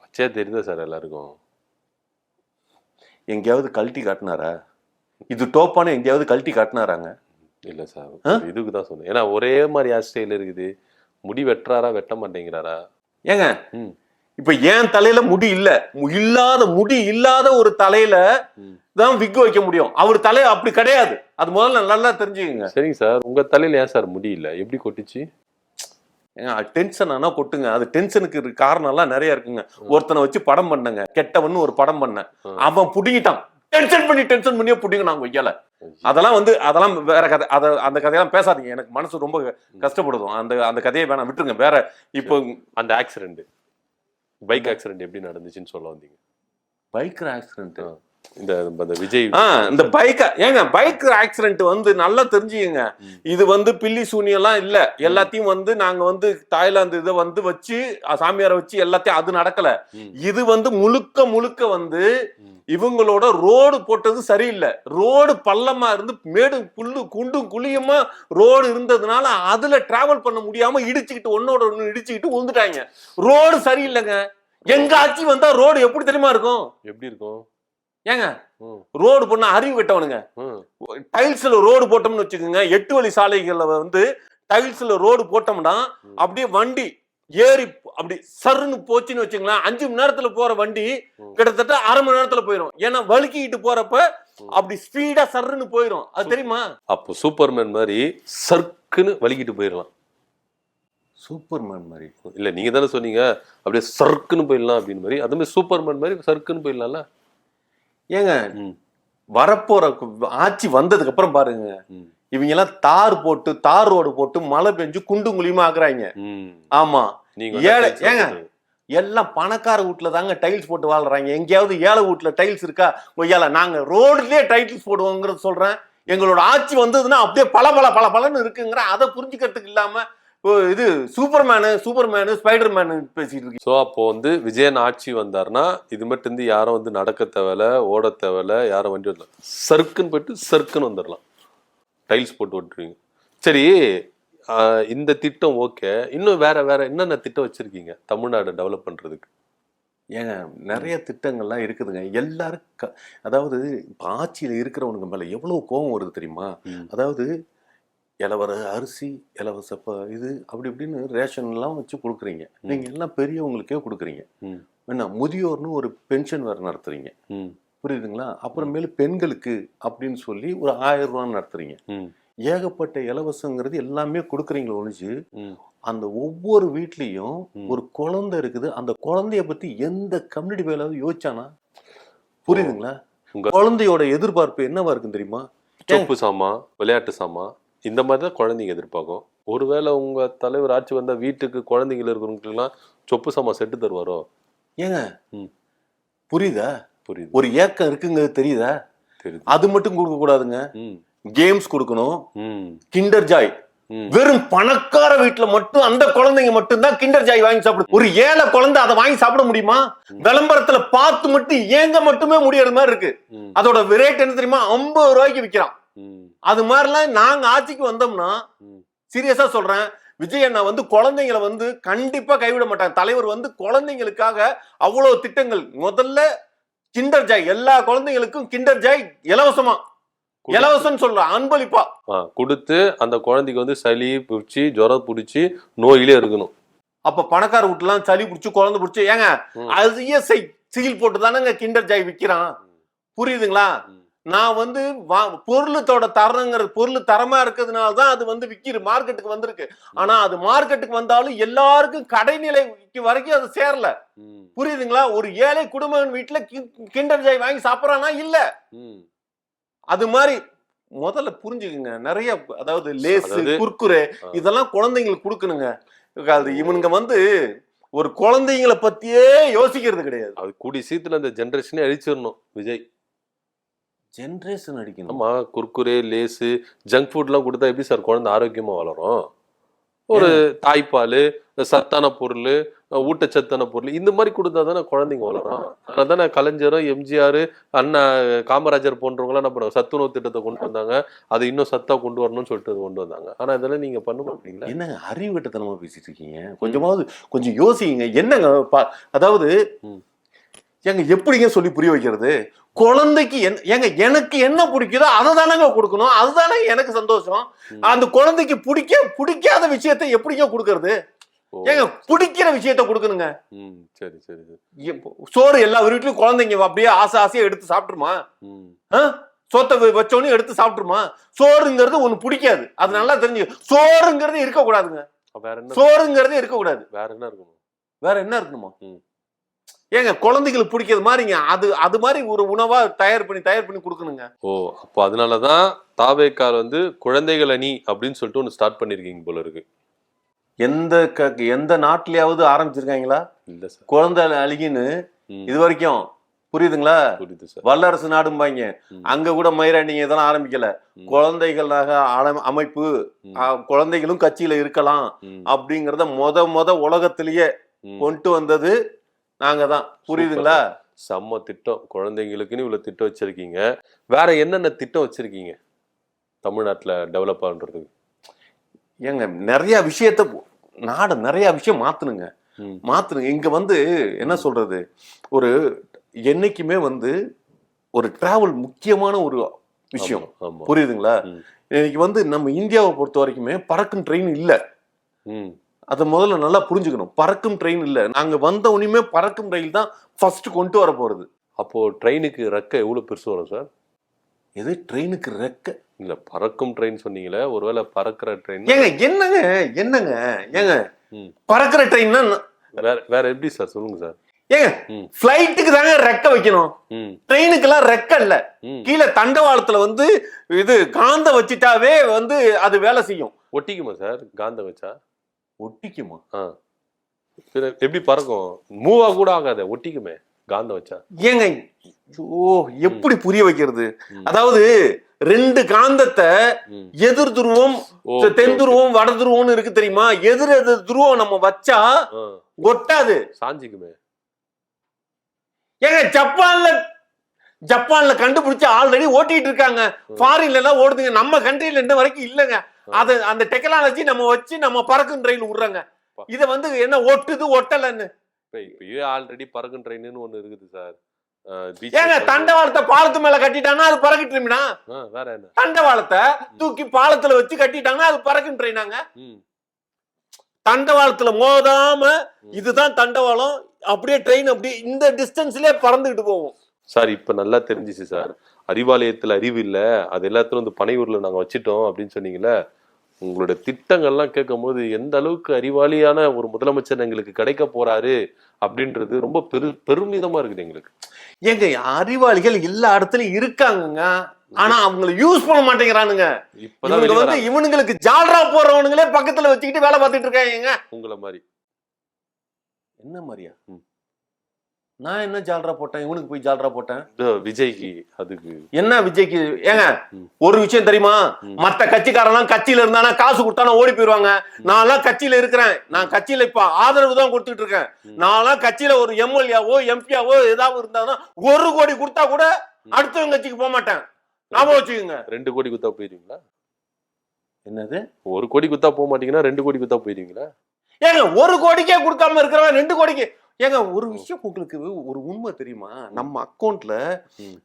பச்சையா தெரியுதா சார் எல்லாருக்கும்? எங்கேயாவது கழட்டி காட்டினாரா? இது டோப்பான்னு எங்கேயாவது கழட்டி காட்டினாராங்க? இல்ல சார், இதுக்கு தான் சொன்னேன். ஏன்னா ஒரே மாதிரி ஹேர் ஸ்டைல் இருக்குது. முடி வெட்டுறாரா வெட்ட மாட்டேங்கிறாரா? ஏங்க இப்ப ஏன் தலையில முடி இல்லாத ஒரு தலையில தான் விக் வைக்க முடியும். அவர் தலை அப்படி கிடையாது. அது முதல்ல நல்லா தெரிஞ்சுக்கங்க. சரிங்க சார், உங்க தலையில ஏன் சார் முடி இல்ல? எப்படி கொட்டிச்சு? டென்ஷன் ஆனா கொட்டுங்க. அது டென்ஷனுக்கு காரணம் எல்லாம் நிறைய இருக்குங்க. ஒருத்தனை வச்சு படம் பண்ணங்க, கெட்டவன்னு ஒரு படம் பண்ண, அவன் புடிங்கிட்டான். டென்ஷன் பண்ணியே புடிங்கினாங்க வைக்கல. அதெல்லாம் வேற கதை. அந்த கதையெல்லாம் பேசாதீங்க. எனக்கு மனசு ரொம்ப கஷ்டப்படுதும். அந்த கதையை வேணாம், விட்டுருங்க. வேற இப்போ அந்த ஆக்சிடென்ட், பைக் ஆக்சிடென்ட் எப்படி நடந்துச்சுன்னு சொல்ல வந்தீங்க? பைக் ஆக்சிடென்ட் இந்த விஜய் இந்த பைக் ஆக்சிடென்ட் நல்லா தெரிஞ்சுக்கங்க. இது பில்லி சூனியெல்லாம் இல்ல. எல்லாத்தையும் நாங்க தாய்லாந்து இதை வச்சு சாமியாரை வச்சு எல்லாத்தையும் அது நடக்கல. இது முழுக்க இவங்களோட ரோடு போட்டது சரியில்லை. ரோடு பள்ளமா இருந்து மேடு குண்டும் குழியுமா ரோடு இருந்ததுனால அதுல டிராவல் பண்ண முடியாம இடிச்சுக்கிட்டு ஒன்னோட ஒண்ணு இடிச்சுக்கிட்டு விழுந்துட்டாங்க. ரோடு சரியில்லைங்க. எங்க ஆட்சி வந்தா ரோடு எப்படி தெரியுமா இருக்கும்? எப்படி இருக்கும்? ஏங்க ரோடு போனா அறிவு கட்டவனுங்க. டைல்ஸ்ல ரோடு போட்டோம்னு வச்சுக்கோங்க, 8 வழி சாலைகள்ல டைல்ஸ்ல ரோடு போட்டோம்னா அப்படியே வண்டி ஏறி அப்படி சருன்னு போச்சுன்னு வச்சுங்களேன், 5 மணி நேரத்துல போற வண்டி கிட்டத்தட்ட அரை மணி நேரத்துல போயிடும். ஏன்னா வழுக்கிட்டு போறப்ப அப்படி ஸ்பீடா சருன்னு போயிடும். அது தெரியுமா? அப்போ சூப்பர்மேன் மாதிரி சர்க்குன்னு வலிக்கிட்டு போயிடலாம். சூப்பர்மேன் மாதிரி இல்ல, நீங்க தானே சொன்னீங்க அப்படியே சர்க்குன்னு போயிடலாம் அப்படின்னு மாதிரி. அது மாதிரி சூப்பர்மேன் மாதிரி சர்க்குன்னு போயிடலாம்ல. ஏங்க வரப்போற ஆட்சி வந்ததுக்கு அப்புறம் பாருங்க, இவங்க எல்லாம் தார் ரோடு போட்டு மழை பெஞ்சு குண்டும் குழியுமா ஆக்குறாங்க. ஆமா, ஏங்க எல்லாம் பணக்கார வீட்டுல தாங்க டைல்ஸ் போட்டு வாழ்றாங்க. எங்கேயாவது ஏழை வீட்டுல டைல்ஸ் இருக்கா? ஒய்யால நாங்க ரோடுலயே டைல்ஸ் போடுவோங்கிறது சொல்றேன். எங்களோட ஆட்சி வந்ததுன்னா அப்படியே பல இருக்குங்கிற அதை புரிஞ்சுக்கிறதுக்கு இல்லாம இது சூப்பர்மேனு ஸ்பைடர்மேனு பேசிட்டு இருக்கு. ஸோ அப்போ விஜயன் ஆட்சி வந்தாருன்னா இது மட்டும் யாரும் நடக்க தேவையில்ல, ஓட தேவையில்ல, யாரும் வண்டி வரலாம், சர்க்குன்னு போயிட்டு சர்க்குன்னு வந்துடலாம், டைல்ஸ் போட்டு விட்டுருவீங்க. சரி, இந்த திட்டம் ஓகே. இன்னும் வேற என்னென்ன திட்டம் வச்சிருக்கீங்க தமிழ்நாடு டெவலப் பண்றதுக்கு? ஏங்க நிறைய திட்டங்கள்லாம் இருக்குதுங்க. எல்லாரும் அதாவது ஆட்சியில இருக்கிறவனுங்க மேல எவ்வளவு கோபம் வருது தெரியுமா? அதாவது இலவச அரிசி, இலவச இது அப்படி இப்படின்னு ரேஷன் எல்லாம் வச்சு கொடுக்குறீங்க. நீங்க எல்லாம் பெரியவங்களுக்கே கொடுக்குறீங்க. என்ன முதியோர்னு ஒரு பென்ஷன் வேற நடத்துறீங்க. புரியுதுங்களா? அப்புறமேலு பெண்களுக்கு அப்படின்னு சொல்லி ஒரு 1000 ரூபாய் நடத்துறீங்க. ஏகப்பட்ட இலவசங்கிறது எல்லாமே கொடுக்குறீங்களா ஒழிச்சு, அந்த ஒவ்வொரு வீட்லயும் ஒரு குழந்தை இருக்குது. அந்த குழந்தைய பத்தி எந்த கம்யூனிட்டி வேலையாவது யோசிச்சானா? புரியுதுங்களா? குழந்தையோட எதிர்பார்ப்பு என்னவா இருக்குன்னு தெரியுமா? சொப்பு சாமா, விளையாட்டு சாமா, இந்த மாதிரி தான் குழந்தைங்க எதிர்பார்க்கும். ஒருவேளை உங்க தலைவர் ஆட்சி வந்தா வீட்டுக்கு குழந்தைகள் இருக்கிறவங்களுக்குலாம் சொப்பு சாமா செட்டு தருவாரோ? ஏங்க புரியுதா? புரியுது. ஒரு ஏக்கம் இருக்குங்க, தெரியுதா? தெரியுது. அது மட்டும் கொடுக்க கூடாதுங்க, கேம்ஸ் கொடுக்கணும். கிண்டர் ஜாய் வெறும் பணக்கார வீட்டுல மட்டும் அந்த குழந்தைங்க மட்டும் தான் கிண்டர் ஜாய் வாங்கி சாப்பிடும். ஒரு ஏழை குழந்தை அதை வாங்கி சாப்பிட முடியுமா? விளம்பரத்துல பார்த்து மட்டும் ஏங்க மட்டுமே முடியற மாதிரி இருக்கு. அதோட ரேட் என்ன தெரியுமா? 50 ரூபாய்க்கு விற்கிறான். அது மாதிரிலாம் நாங்க ஆட்சிக்கு வந்தோம்னா, சீரியஸா சொல்றேன், விஜய் அண்ணா வந்து குழந்தைங்களை வந்து கண்டிப்பா கைவிட மாட்டாங்க. தலைவர் வந்து குழந்தைங்களுக்காக அவ்வளவு திட்டங்கள். முதல்ல கிண்டர் ஜாய், எல்லா குழந்தைங்களுக்கும் கிண்டர் ஜாய் இலவசமா, இலவசம் சொல்ற அன்பளிப்பா கொடுத்து அந்த குழந்தைக்கு வந்து சளி பிடிச்சி ஜுரம் பிடிச்சி நோயிலே இருக்கணும். அப்ப பணக்கார வீட்டுலாம் சளி பிடிச்சி குழந்தை பிடிச்சி ஏங்க அதையே சீல் போட்டு தானங்க கிண்டர் ஜாய் விக்கிறான். புரியுதுங்களா? நான் வந்து பொருளத்தோட தரங்கிறது, பொருள் தரமா இருக்கிறதுனால தான் அது வந்து விக்கிற மார்க்கெட்டுக்கு வந்திருக்கு. ஆனா அது மார்க்கெட்டுக்கு வந்தாலும் எல்லாருக்கும் கடைநிலை வரைக்கும் அது சேரல. புரியுதுங்களா? ஒரு ஏழை குடும்ப வீட்டுல கிண்டர் ஜாய் வாங்கி சாப்பிடறானா இல்ல. அது மாதிரி முதல்ல புரிஞ்சுக்குங்க. நிறைய அதாவது லேஸ், குர்குரே இதெல்லாம் குழந்தைங்களுக்கு கொடுக்கணுங்க. இவனுங்க வந்து ஒரு குழந்தைங்களை பத்தியே யோசிக்கிறது கிடையாது. அது கூடி சீத்துல அந்த ஜெனரேஷனே அழிச்சிடணும் விஜய். ஜெனரேஷன் அடிக்கணும். ஆமா, குர்குரே, லேசு, ஜங்க் ஃபுட் எல்லாம் கொடுத்தா எப்படி சார் குழந்தை ஆரோக்கியமா வளரும்? ஒரு தாய்ப்பால், சத்தான பொருள், ஊட்டச்சத்தான பொருள் இந்த மாதிரி கொடுத்தா தானே குழந்தைங்க வளரும். அதனால தானே கலைஞரும், எம்ஜிஆர், அண்ணா காமராஜர் போன்றவங்களாம் என்ன பண்ணுவாங்க, சத்துணவு திட்டத்தை கொண்டு வந்தாங்க. அதை இன்னும் சத்தா கொண்டு வரணும்னு சொல்லிட்டு கொண்டு வந்தாங்க. ஆனா இதெல்லாம் நீங்க பண்ண மாட்டீங்களா? என்னங்க அறிவு கட்டத்தனமா பேசிட்டு இருக்கீங்க? கொஞ்சமாவது கொஞ்சம் யோசிங்க. என்னங்க அதாவது ஏங்க எப்படிங்க சொல்லி புரிய வைக்கிறது? குழந்தைக்கு ஏங்க எனக்கு என்ன பிடிக்குதோ அதை தானங்க கொடுக்கணும். அதுதானே எனக்கு சந்தோஷம். அந்த குழந்தைக்கு பிடிக்காத விஷயத்த எப்படிங்க கொடுக்கறது? ஏங்க பிடிக்கிற விஷயத்த கொடுக்கணுங்க. சரி சரி. சோறு எல்லா வீட்லயும் குழந்தைங்க அப்படியே ஆசையா எடுத்து சாப்பிட்டுருமா? சோத்தை வச்சோன்னு எடுத்து சாப்பிட்டுருமா? சோறுங்கிறது ஒண்ணு பிடிக்காது. அது நல்லா தெரிஞ்சு. சோறுங்கிறது இருக்கக்கூடாதுங்க. சோறுங்கிறது இருக்கக்கூடாது. வேற என்ன இருக்கணும்? வேற என்ன இருக்கணுமா? ஏங்க குழந்தைகளுக்கு பிடிக்கிறது மாதிரிங்க அது மாதிரி ஒரு உணவா தயார் பண்ணி கொடுக்கணுங்க. ஓ, அப்போ அதனாலதான் தாவேக்கார் வந்து குழந்தைகள் அணி அப்படின்னு சொல்லிட்டு ஒண்ணு ஸ்டார்ட் பண்ணிருக்கீங்க போல இருக்கு. எந்த நாட்டிலேயாவது ஆரம்பிச்சிருக்காங்களா? இல்ல சார். குழந்தை அழகின்னு இது வரைக்கும். புரியுதுங்களா? புரியுது சார். வல்லரசு நாடும்பாங்க, அங்க கூட மயிராண்டிங்க இதெல்லாம் ஆரம்பிக்கல. குழந்தைகளாக அமைப்பு, குழந்தைகளும் கட்சியில இருக்கலாம் அப்படிங்கறத முத உலகத்திலேயே கொண்டு வந்தது நாங்க தான். புரியுதுங்களா? செம்ம திட்டம். குழந்தைங்களுக்குன்னு இவ்வளவு திட்டம் வச்சிருக்கீங்க. வேற என்னென்ன திட்டம் வச்சிருக்கீங்க தமிழ்நாட்டுல டெவலப் பண்றதுக்கு? ஏங்க நிறைய விஷயத்த நாடு நிறைய விஷயம் மாத்தணுங்க. இங்க வந்து என்ன சொல்றது, ஒரு என்னைக்குமே வந்து ஒரு டிராவல் முக்கியமான ஒரு விஷயம். புரியுதுங்களா? இன்னைக்கு வந்து நம்ம இந்தியாவை பொறுத்த வரைக்குமே பறக்கும் ட்ரெயின் இல்ல. அதை முதல்ல நல்லா புரிஞ்சுக்கணும். பறக்கும் ட்ரெயின் இல்ல. நாங்க வந்த உடனே பறக்கும் ரயில் தான் ஃபர்ஸ்ட் கொண்டு வர போறது. அப்போ ட்ரெயினுக்கு ரெக்க எவ்வளவு பெருசு வரும் சார்? எது ட்ரெயினுக்கு ரெக்க? இல்ல, பறக்கும் ட்ரெயின் சொன்னீங்களே, ஒருவேளை பறக்கிற ட்ரெயின். என்னங்க ஏங்க பறக்கிற ட்ரெயின்னா வேற எப்படி சார்? சொல்லுங்க சார். ஏங்க பிளைட்டுக்கு தாங்க ரெக்க வைக்கணும். ட்ரெயினுக்கு எல்லாம் ரெக்க இல்ல. கீழே தண்டவாளத்துல வந்து இது காந்த வச்சுட்டாவே வந்து அது வேலை செய்யும். ஒட்டிக்குமா சார் காந்த வச்சா? ஒட்டிக்குமா? எப்படி பறக்கும்? மூவா கூட ஆகாத, ஒட்டிக்குமே காந்த வச்சா. ஏங்க எப்படி புரிய வைக்கிறது? அதாவது ரெண்டு காந்தத்தை எதிர் துருவம், தென் துருவம், வட துருவம்னு இருக்கு தெரியுமா? எதிர் துருவம் நம்ம வச்சா ஒட்டாது, சாஞ்சிக்குமே. ஏங்க ஜப்பான்ல கண்டுபிடிச்சு ஆல்ரெடி ஓட்டிட்டு இருக்காங்க. ஃபாரின்ல எல்லாம் ஓடுதுங்க. நம்ம கண்ட்ரில இன்ன வரைக்கும் இல்லங்க. அது அந்த டெக்னாலஜி நம்ம வச்சு நம்ம பறக்கும் ட்ரெயின் விடுறாங்க. இத வந்து என்ன ஒட்டுது ஒட்டலன்னு. இப்ப ஆல்ரெடி பறக்கும் ட்ரெயின்னு ஒண்ணு இருக்குது சார். ஏங்க தண்டவாளத்தை பாலத்து மேல கட்டிட்டாங்கன்னா அது பறக்கும் ட்ரெயினா? வேற என்ன? தண்டவாளத்தை தூக்கி பாலத்துல வச்சு கட்டிட்டாங்கன்னா அது பறக்கும் ட்ரெயினாங்க. தண்டவாளத்துல மோதாம இதுதான் தண்டவாளம், அப்படியே ட்ரெயின் அப்படியே இந்த டிஸ்டன்ஸ்லயே பறந்துகிட்டு போவோம். சார் இப்ப நல்லா தெரிஞ்சிச்சு சார். அறிவாலயத்துல அறிவு இல்ல, அது எல்லாத்தையும் வந்து பனையூர்ல நாங்க வச்சிட்டோம் அப்படின்னு சொன்னீங்கல்ல. உங்களோட திட்டங்கள்லாம் கேட்கும் போது எந்த அளவுக்கு அறிவாளியான ஒரு முதலமைச்சர் எங்களுக்கு கிடைக்க போறாரு அப்படின்றது ரொம்ப பெருமிதமா இருக்குது எங்களுக்கு. ஏங்க அறிவாளிகள் எல்லா இடத்துலயும் இருக்காங்க, ஆனா அவங்களை யூஸ் பண்ண மாட்டேங்கிறானுங்க. இவங்க வந்து இவனுங்களுக்கு ஜால்ரா போடுறவனுங்களே பக்கத்துல வச்சுக்கிட்டு வேலை பார்த்துட்டு இருக்காங்க. உங்களை மாதிரி. என்ன மாதிரியா? நான் என்ன ஜால்ரா போட்டேன்? இவனுக்கு போய் ஜால்ரா போட்டேன். விஜய்க்கு அதுக்கு என்ன? விஜய்க்கு ஏங்க ஒரு விஷயம் தெரியுமா? மத்த கட்சிக்காரெல்லாம் கட்சியில இருந்தானா காசு கொடுத்தானா ஓடி போயிருவாங்க. நான்லாம் கட்சியில இருக்கிறேன். நான் கட்சியில இப்ப ஆதரவு தான் கொடுத்துட்டு இருக்கேன். நான்லாம் கட்சியில ஒரு எம்எல்ஏவோ எம்பியாவோ ஏதாவது இருந்தாங்கன்னா 1 கோடி கொடுத்தா கூட அடுத்தவங்க கட்சிக்கு போக மாட்டேன். ஞாபகம் வச்சுக்கோங்க. 2 கோடி கொடுத்தா போயிருவீங்களா? என்னது 1 கோடி குத்தா போக மாட்டீங்கன்னா 2 கோடி குத்தா போயிருவீங்களா? ஏங்க 1 கோடிக்கே கொடுக்காம இருக்கிறவன் 2 கோடிக்கு ஏங்க ஒரு விஷயம் உங்களுக்கு ஒரு உண்மை தெரியுமா? நம்ம அக்கௌண்ட்ல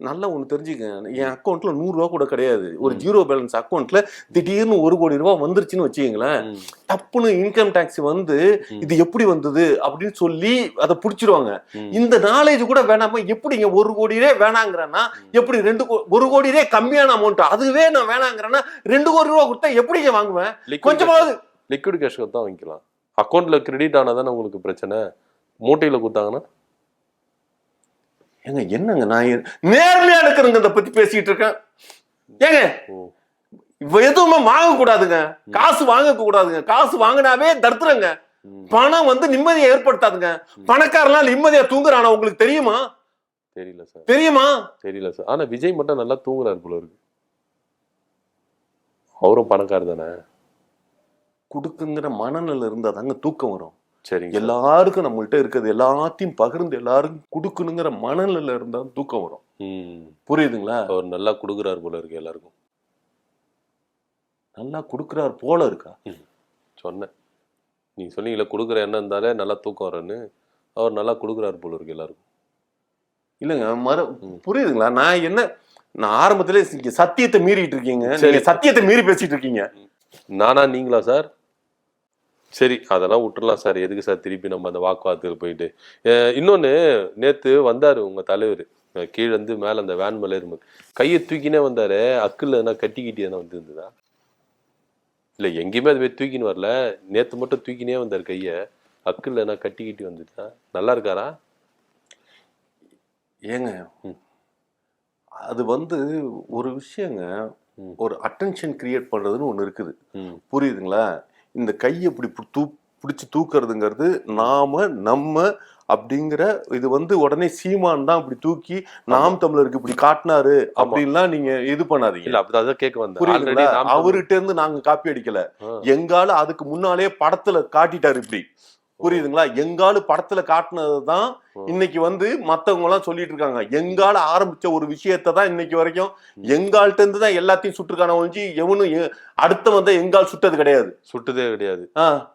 நல்லா ஒண்ணு தெரிஞ்சுக்கங்க. என் அக்கௌண்ட்ல 100 ரூபா கூட கிடையாது. ஒரு ஜீரோ பேலன்ஸ் அக்கௌண்ட்ல திடீர்னு 1 கோடி ரூபாய் வந்துருச்சுன்னு வச்சுக்கீங்களேன். டப்புன்னு இன்கம் டாக்ஸ் வந்து இது எப்படி வந்தது அப்படின்னு சொல்லி அதை புடிச்சிருவாங்க. இந்த நாலேஜ் கூட வேணாம எப்படிங்க 1 கோடியே வேணாங்கிறேன்னா எப்படி 1 கோடியே கம்மியான அமௌண்ட் அதுவே நான் வேணாங்கிறேன்னா 2 கோடி ரூபாய் கொடுத்தா எப்படிங்க வாங்குவேன்? கொஞ்சமாவது லிக்விட் கேஷ் தான் வாங்கிக்கலாம். அக்கௌண்ட்ல கிரெடிட் ஆனாதானே உங்களுக்கு பிரச்சனை. மூட்டையில கொடுத்தாங்கன்னா ஏங்க என்னங்க நான் நேர்மையா இருக்கிறவங்க இதை பத்தி பேசிட்டு இருக்கேன். ஏங்க எதுவுமே வாங்க கூடாதுங்க. காசு வாங்க கூடாதுங்க. காசு வாங்கினாவே தடுத்துறங்க. பணம் வந்து நிம்மதியை ஏற்படுத்தாதுங்க. பணக்காரலாம் நிம்மதியா தூங்குறானா உங்களுக்கு தெரியுமா? தெரியல சார். தெரியுமா? தெரியல சார். ஆனா விஜய் மட்டும் நல்லா தூங்குறாரு போல இருக்கு. அவரும் பணக்காரர் தானே. குடுக்குங்கிற மனநிலை இருந்தா தாங்க தூக்கம் வரும். சரிங்க. எல்லாருக்கும் நம்மள்ட்ட இருக்கிறது எல்லாத்தையும் பகிர்ந்து எல்லாருக்கும் குடுக்கணுங்கிற மனநிலை இருந்தா தூக்கம் வரும். புரியுதுங்களா? அவர் நல்லா குடுக்குறாரு போல இருக்கு எல்லாருக்கும். நல்லா குடுக்குறாரு போல இருக்கா? சொன்னேன். நீங்க சொன்னீங்களா குடுக்குற எண்ணம் இருந்தாலே நல்லா தூக்கம் வரும்னு. அவர் நல்லா குடுக்குறாரு போல இருக்கு எல்லாருக்கும். இல்லைங்க புரியுதுங்களா? நான் ஆரம்பத்திலே சத்தியத்தை மீறிட்டு இருக்கீங்க. சத்தியத்தை மீறி பேசிட்டு இருக்கீங்க. நானா நீங்களா சார்? சரி அதெல்லாம் விட்டுறலாம் சார். எதுக்கு சார் திருப்பி நம்ம அந்த வாக்குவாதத்துக்கு போயிட்டு. இன்னொன்னு நேத்து வந்தாரு உங்க தலைவர். கீழே இருந்து மேல அந்த வேன் மேல இருந்து கையை தூக்கினே வந்தாரு. அக்குல எதனா கட்டிக்கிட்டு எதனா வந்து இருந்ததா? இல்ல எங்கேயுமே அது தூக்கின்னு வரல. நேத்து மட்டும் தூக்கினே வந்தாரு கைய. அக்குல எதனா கட்டிக்கிட்டு வந்துட்டா? நல்லா இருக்காரா? ஏங்க அது வந்து ஒரு விஷயங்க. ஒரு அட்டென்ஷன் கிரியேட் பண்றதுன்னு ஒண்ணு இருக்குது. புரியுதுங்களா? இந்த கையை இப்படி பிடிச்சு தூக்குறதுங்கிறது நம்ம அப்படிங்கிற இது வந்து உடனே சீமான் தான் இப்படி தூக்கி நாம் தமிழருக்கு இப்படி காட்டினாரு அப்படின்லாம் நீங்க இது பண்ணாதீங்க. இல்ல அப்படிதான் கேட்க வந்தேன். புரியுதுங்களா? அவர்கிட்ட இருந்து நாங்க காப்பி அடிக்கல. எங்கால அதுக்கு முன்னாலே படத்துல காட்டிட்டாரு இப்படி. புரியுதுங்களா? எங்காலு படத்துல காட்டினதுதான் இன்னைக்கு வந்து மத்தவங்க எல்லாம் சொல்லிட்டு இருக்காங்க. எங்கால ஆரம்பிச்ச ஒரு விஷயத்தான் இன்னைக்கு வரைக்கும் எங்கால்ட்ட இருந்து தான் எல்லாத்தையும் சுட்டுருக்கான ஒழிஞ்சு எவனும் அடுத்த வந்த எங்கால் சுட்டது கிடையாது. சுட்டதே கிடையாது.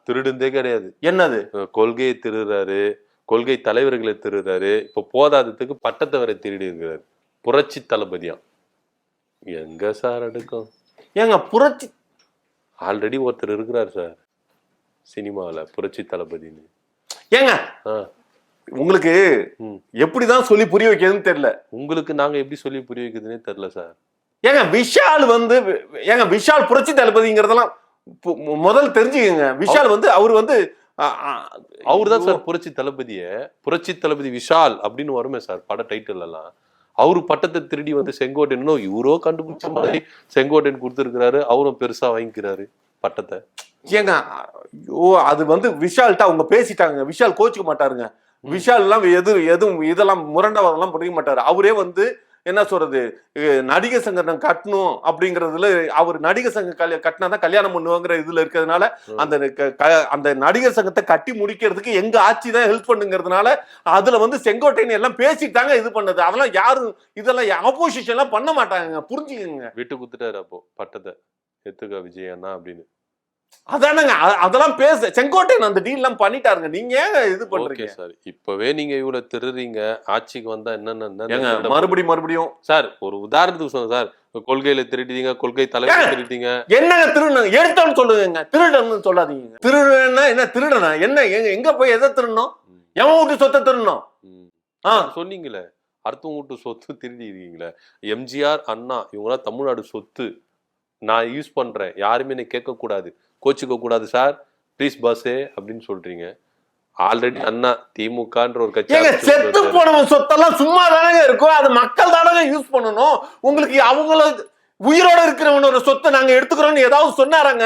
திருடுந்தே கிடையாது. என்னது கொள்கையை திருடுறாரு, கொள்கை தலைவர்களை திருடுறாரு. இப்ப போதாததுக்கு பட்டத்தை வரை திருடி இருக்கிறாரு. புரட்சி தளபதியா எங்க சார் அடுக்கும்? ஏங்க புரட்சி ஆல்ரெடி ஒருத்தர் இருக்கிறார் சார் சினிமாவில புரட்சி தளபதினு. ஏங்க உங்களுக்கு எப்படிதான் சொல்லி புரிய வைக்கிறதுன்னு தெரியல. உங்களுக்கு நாங்க எப்படி சொல்லி புரிய வைக்கிறதுனே தெரியல சார். ஏங்க விஷால் வந்து விஷால் புரட்சி தளபதிங்கிறதெல்லாம் முதல் தெரிஞ்சுக்கங்க. விஷால் வந்து அவரு தான் சார் புரட்சி தளபதிய. புரட்சி தளபதி விஷால் அப்படின்னு வருமே சார் பட டைட்டில் எல்லாம். அவரு பட்டத்தை திருடி வந்து செங்கோட்டையன் இவரோ கண்டுபிடிச்ச மாதிரி செங்கோட்டையன் கொடுத்துருக்கிறாரு. அவரும் பெருசா வாங்கிக்கிறாரு பட்டத்தை. ஏங்க அது வந்து விஷால்ட்ட அவங்க பேசிட்டாங்க. விஷால் கோச்சுக்க மாட்டாருங்க. விஷால் எல்லாம் எதுவும் இதெல்லாம் முரண்டவாதெல்லாம் பண்ணிக்க மாட்டாரு. அவரே வந்து என்ன சொல்றது நடிகர் சங்கம் கட்டணும் அப்படிங்கறதுல அவர் நடிகர் சங்கம் கட்டினாதான் கல்யாணம் பண்ணுவாங்கிற இதுல இருக்கிறதுனால அந்த நடிகர் சங்கத்தை கட்டி முடிக்கிறதுக்கு எங்க ஆட்சி தான் ஹெல்ப் பண்ணுங்கிறதுனால அதுல வந்து செங்கோட்டையன் எல்லாம் பேசிட்டாங்க இது பண்ணது. அதெல்லாம் யாரும் இதெல்லாம் ஆப்போசிஷன் எல்லாம் பண்ண மாட்டாங்க. புரிஞ்சுக்கங்க. விட்டு குத்துட்டாரு அப்போ பட்டத்தை எத்துக்கா விஜய் அண்ணா அப்படின்னு. அதானங்க அதெல்லாம் செங்கோட்டையன் அந்த டீல் எல்லாம் பண்ணிட்டாருங்க. நீங்க இது பண்றீங்க சார். இப்பவே நீங்க இவ்வளவு திருறீங்க. ஆட்சிக்கு வந்தா என்னென்ன மறுபடியும் சார் ஒரு உதாரணத்துக்கு சொல்லுங்க சார். கொள்கையில திருட்டீங்க, கொள்கை தலைவர் திருட்டீங்க. என்னங்க திருடுங்க எடுத்தோன்னு சொல்லுங்க. திருடன்னு சொல்லாதீங்க. திருடனா என்ன திருடனா என்ன எங்க போய் எதை திருடணும்? எவன் வீட்டு சொத்தை திருடணும் சொன்னீங்களே. அடுத்த வீட்டு சொத்து திருடி இருக்கீங்களே. எம்ஜிஆர் அண்ணா இவங்களாம் தமிழ்நாடு சொத்து. நான் யூஸ் பண்றேன். யாருமே என்ன கேட்க கூடாது, கோச்சிக்க கூடாது சார் ப்ளீஸ் பாஸே அப்படின்னு சொல்றீங்க. ஆல்ரெடி அண்ணா திமுகன்ற ஒரு கட்சி. செத்து போனவன் சொத்தெல்லாம் சும்மா தானங்க இருக்கும். அது மக்கள் தானங்க யூஸ் பண்ணணும். உங்களுக்கு அவங்கள உயிரோட இருக்கிறவனோட சொத்தை நாங்க எடுத்துக்கிறோம்னு ஏதாவது சொன்னாராங்க?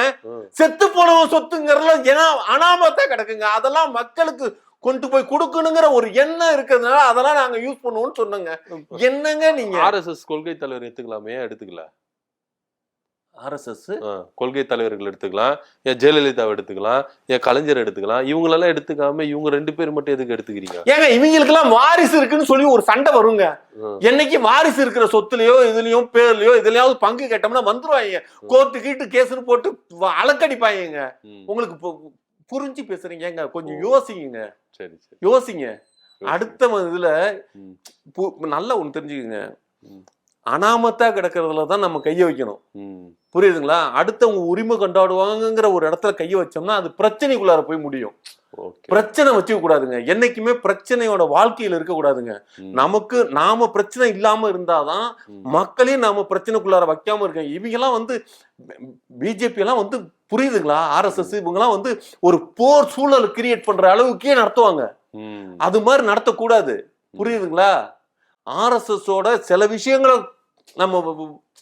செத்து போனவன் சொத்துங்கிறதுல ஏன்னா அனாமத்தா கிடக்குங்க. அதெல்லாம் மக்களுக்கு கொண்டு போய் கொடுக்கணுங்கிற ஒரு எண்ணம் இருக்கிறதுனால அதெல்லாம் நாங்க யூஸ் பண்ணுவோம்னு சொன்னோங்க. என்னங்க நீங்க ஆர்எஸ்எஸ் கொள்கை தலைவர் எடுத்துக்கலாமே எடுத்துக்கல? ஆர்எஸ்எஸ் கொள்கை தலைவர்கள் எடுத்துக்கலாம், ஏன் ஜெயலலிதாவை எடுத்துக்கலாம், ஏன் கலைஞர் எடுத்துக்கலாம். இவங்களெல்லாம் எடுத்துக்காம இவங்க 2 பேர் மட்டும் எதுக்கு எடுத்துக்கிறீங்க? ஏங்க இவங்களுக்கு எல்லாம் வாரிசு இருக்குன்னு சொல்லி ஒரு சண்டை வருங்க. என்னைக்கு வாரிசு இருக்கிற சொத்துலயோ இதுலயும் பேர்லயோ இதுலயாவது பங்கு கேட்டோம்னா வந்துருவாங்க. கோர்ட்டு கீட்டு கேஸ்னு போட்டு அலக்கடிப்பாங்க. உங்களுக்கு புரிஞ்சு பேசுறீங்க, கொஞ்சம் யோசிங்க. சரி சரி யோசிங்க. அடுத்த இதுல நல்லா ஒண்ணு தெரிஞ்சுக்கங்க, அனாமத்தா கிடக்கிறதுலதான் நம்ம கைய வைக்கணும். புரியுதுங்களா? அடுத்தவங்க உரிமை கொண்டாடுவாங்கிற ஒரு இடத்துல கைய வச்சோம்னா அது பிரச்சனைக்குள்ளார போய் முடியும். பிரச்சனை வச்சுக்க கூடாதுங்க. என்னைக்குமே பிரச்சனையோட வாழ்க்கையில இருக்க கூடாதுங்க. நமக்கு நாம பிரச்சனை இல்லாம இருந்தாதான் மக்களையும் நாம பிரச்சனைக்குள்ளார வைக்காம இருக்க. இவங்க எல்லாம் பிஜேபி எல்லாம் புரியுதுங்களா? ஆர்எஸ்எஸ் இவங்க எல்லாம் ஒரு போர் சூழல் கிரியேட் பண்ற அளவுக்கே நடத்துவாங்க. அது மாதிரி நடத்தக்கூடாது. புரியுதுங்களா? ஆர்எஸ்எஸ் ஓட சில விஷயங்களை நம்ம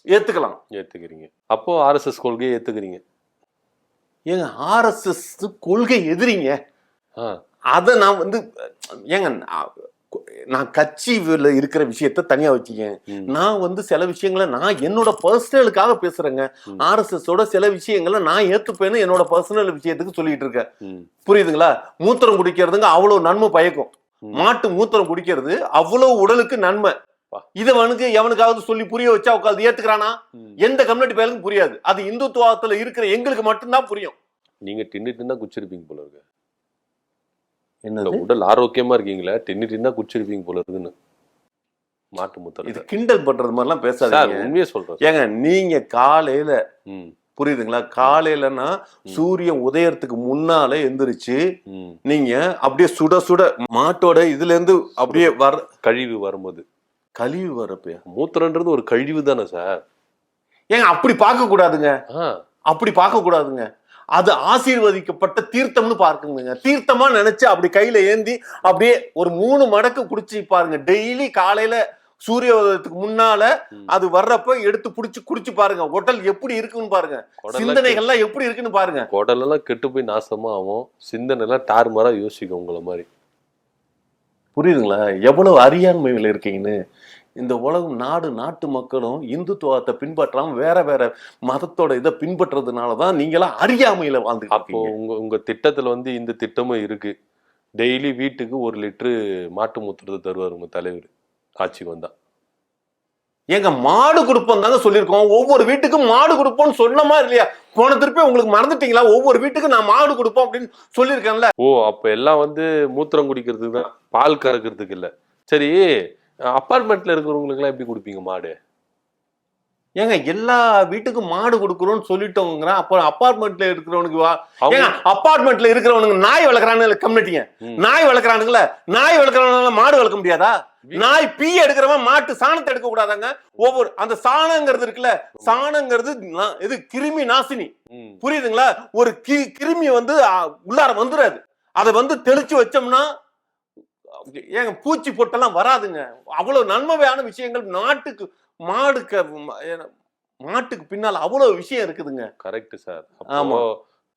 ஏத்துக்கிறீங்க. அப்போ ஆர்எஸ்எஸ் கொள்கையை ஏத்துக்கிறீங்க. ஏங்க ஆர்எஸ்எஸ் கொள்கை எதிரிங்க. அத நான் ஏங்க நான் கட்சியில இருக்கிற விஷயத்த தனியா வச்சுக்கேன். நான் சில விஷயங்களை நான் என்னோட பர்சனலுக்காக பேசுறேங்க. ஆர்எஸ்எஸ் ஓட சில விஷயங்களை நான் ஏத்துப்பேன்னு என்னோட பர்சனல் விஷயத்துக்கு சொல்லிட்டு இருக்கேன். புரியுதுங்களா? மூத்திரம் குடிக்கிறதுங்க அவ்வளவு நன்மை பயக்கும். மாட்டு மூத்திரம் குடிக்கிறது அவ்வளவு உடலுக்கு நன்மை. இது எவனுக்காவது சொல்லி புரிய வச்சா உட்காந்து ஏத்துக்கிறானா? எந்த கம்யூனிட்டி பேருக்கும் புரியாது. அது இந்துத்துவத்துல இருக்கிற எங்களுக்கு மட்டும்தான் புரியும். நீங்க டின்னு குச்சிருப்பீங்க போல இருக்கு. என்ன உடல் ஆரோக்கியமா இருக்கீங்களா? டின்னு குச்சிருப்பீங்க போல இருக்குன்னு. மாட்டு மூத்திரம் இது கிண்டல் பண்றது மாதிரி எல்லாம் பேசாதீங்க. உண்மையே சொல்றேன். ஏங்க நீங்க காலையில புரியுதுங்களா? காலையிலன்னா சூரியன் உதயத்துக்கு முன்னால எந்திரிச்சு நீங்க அப்படியே சுட சுட மாட்டோட இதுல இருந்து அப்படியே கழிவு வரும்போது கழிவு வரப்ப மூத்திரன்றது ஒரு கழிவு தானே சார்? ஏங்க அப்படி பார்க்க கூடாதுங்க. அப்படி பார்க்க கூடாதுங்க. அது ஆசீர்வதிக்கப்பட்ட தீர்த்தம்னு பார்க்குங்க. தீர்த்தமா நினைச்சு அப்படி கையில ஏந்தி அப்படியே ஒரு 3 மடக்கு குடிச்சு பாருங்க. டெய்லி காலையில சூரிய உதயத்துக்கு முன்னால அது வர்றப்ப எடுத்து குடிச்சு பாருங்க. உடல் எப்படி இருக்குன்னு பாருங்க. சிந்தனைகள்லாம் எப்படி இருக்குன்னு பாருங்க. உடல் எல்லாம் கெட்டு போய் நாசமா ஆகும். சிந்தனை எல்லாம் டார்மாரா யோசிக்கும் உங்களை மாதிரி. புரியுதுங்களா? எவ்வளவு அறியாண்மையில இருக்கீங்கன்னு. இந்த உலகம் நாட்டு மக்களும் இந்துத்துவத்தை பின்பற்றாம வேற வேற மதத்தோட இதை பின்பற்றதுனாலதான் நீங்களாம் அறியாமையில வாழ்ந்து. அப்போ உங்க திட்டத்துல இந்த திட்டமும் இருக்கு. டெய்லி வீட்டுக்கு 1 லிட்டரு மாட்டு மூத்திரத்தை தருவார் உங்க தலைவர் ஆட்சிக்கு வந்தா. ஏங்க மாடு கொடுப்போம் தாங்க சொல்லியிருக்கோம். ஒவ்வொரு வீட்டுக்கும் மாடு கொடுப்போம்னு சொன்னமா இல்லையா? போன திருப்பி உங்களுக்கு மறந்துட்டீங்களா? ஒவ்வொரு வீட்டுக்கும் நான் மாடு கொடுப்போம் அப்படின்னு சொல்லியிருக்கேன்ல. ஓ, அப்ப எல்லாம் மூத்திரம் குடிக்கிறதுக்கு தான், பால் கறக்கிறதுக்கு இல்ல. சரி, அப்பார்ட்மெண்ட்ல இருக்கிறவங்களுக்கு எல்லாம் எப்படி கொடுப்பீங்க மாடு? ஏங்க எல்லா வீட்டுக்கும் மாடு கொடுக்குறோம்னு சொல்லிட்டோங்க. அப்ப அப்பார்ட்மெண்ட்ல இருக்கிறவனுக்கு அப்பார்ட்மெண்ட்ல இருக்கிறவனுக்கு நாய் வளர்க்குறானு கம்யூனிட்டிங்க. நாய் வளர்க்குறானுங்கள, நாய் வளர்க்குறவனால மாடு வளர்க்க முடியாதா? நாய் பீ எடுக்கிறவன் மாட்டு சாணத்தை எடுக்க கூடாதாங்க? ஒவ்வொரு அந்த சாணங்கிறது இருக்குல்ல, சாணங்கிறது இது கிருமி நாசினி. புரியுதுங்களா? ஒரு கிருமி உள்ளார வந்துடாது. அதை தெளிச்சு வச்சோம்னா ஏங்க பூச்சி பொட்டெல்லாம் வராதுங்க. அவ்வளவு நன்மையான விஷயங்கள் மாட்டுக்கு பின்னால அவ்வளவு விஷயம் இருக்குதுங்க. Correct sir. ஆமா,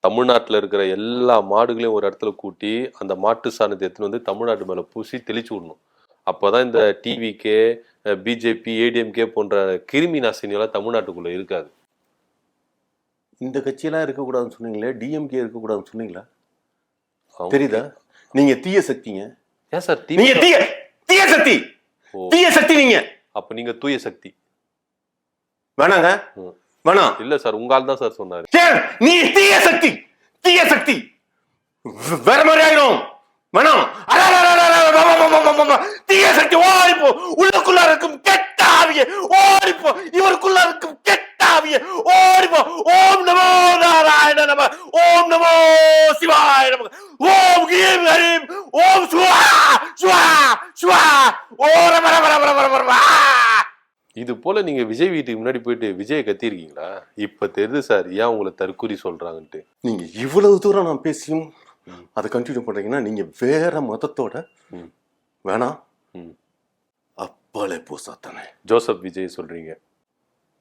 தமிழ்நாட்டுல இருக்கிற எல்லா மாடுகளையும் ஒரு இடத்துல கூட்டி அந்த மாட்டு சாணத்தை எடுத்துன்னு தமிழ்நாட்டு மேல பூசி தெளிச்சு விடணும். அப்பதான் இந்த டிவிகே, பிஜேபி, ஏடிஎம்கே போன்ற கிருமி நாசினி எல்லாம் தமிழ்நாட்டுக்குள்ள இருக்காது. இந்த கட்சியெல்லாம் இருக்கக்கூடாதுன்னு சொன்னீங்களே, டிஎம்கே இருக்கக்கூடாதுன்னு சொன்னீங்களா? தெரியுதா? நீங்க தீய சக்திங்க. ஏன் சார் தீய சக்தி? தீய சக்தி நீங்க. அப்ப நீங்க தூய சக்தி வேணாங்க. வேணாம். இல்ல சார், உங்கால் தான் சார் சொன்னாரு. நீ தீய சக்தி. தீய சக்தி வேற மாதிரி ஆயிடும். வேணாம். தீய சக்தி ஓடிப்போ. உள்ளுக்குள்ள இருக்கும் கெட்ட ஆவியே ஓடிப்போ. இவருக்குள்ள இருக்கும் கெட்ட ஆவியே ஓடிப்போ. ஓம் நமோ நாராயண நம. ஓம் நமோ சிவாய நம. ஓம் ஹீம் ஹரீம். ஓம் சுவா சுவா சுவா. ஓ ரம ரம ரம ரம ரம. இது போல நீங்க விஜய் வீட்டுக்கு முன்னாடி போயிட்டு விஜய் கத்திருக்கீங்களா? இப்ப தெரியுது சார் ஏன் உங்களை தற்கூரி சொல்றாங்கன்ட்டு. நீங்க இவ்வளவு தூரம் நான் பேசியும் அதை கண்டினியூ பண்றீங்கன்னா நீங்க வேற மதத்தோட வேணாம். அப்பாலே போசாத்தானே. ஜோசப் விஜய் சொல்றீங்க.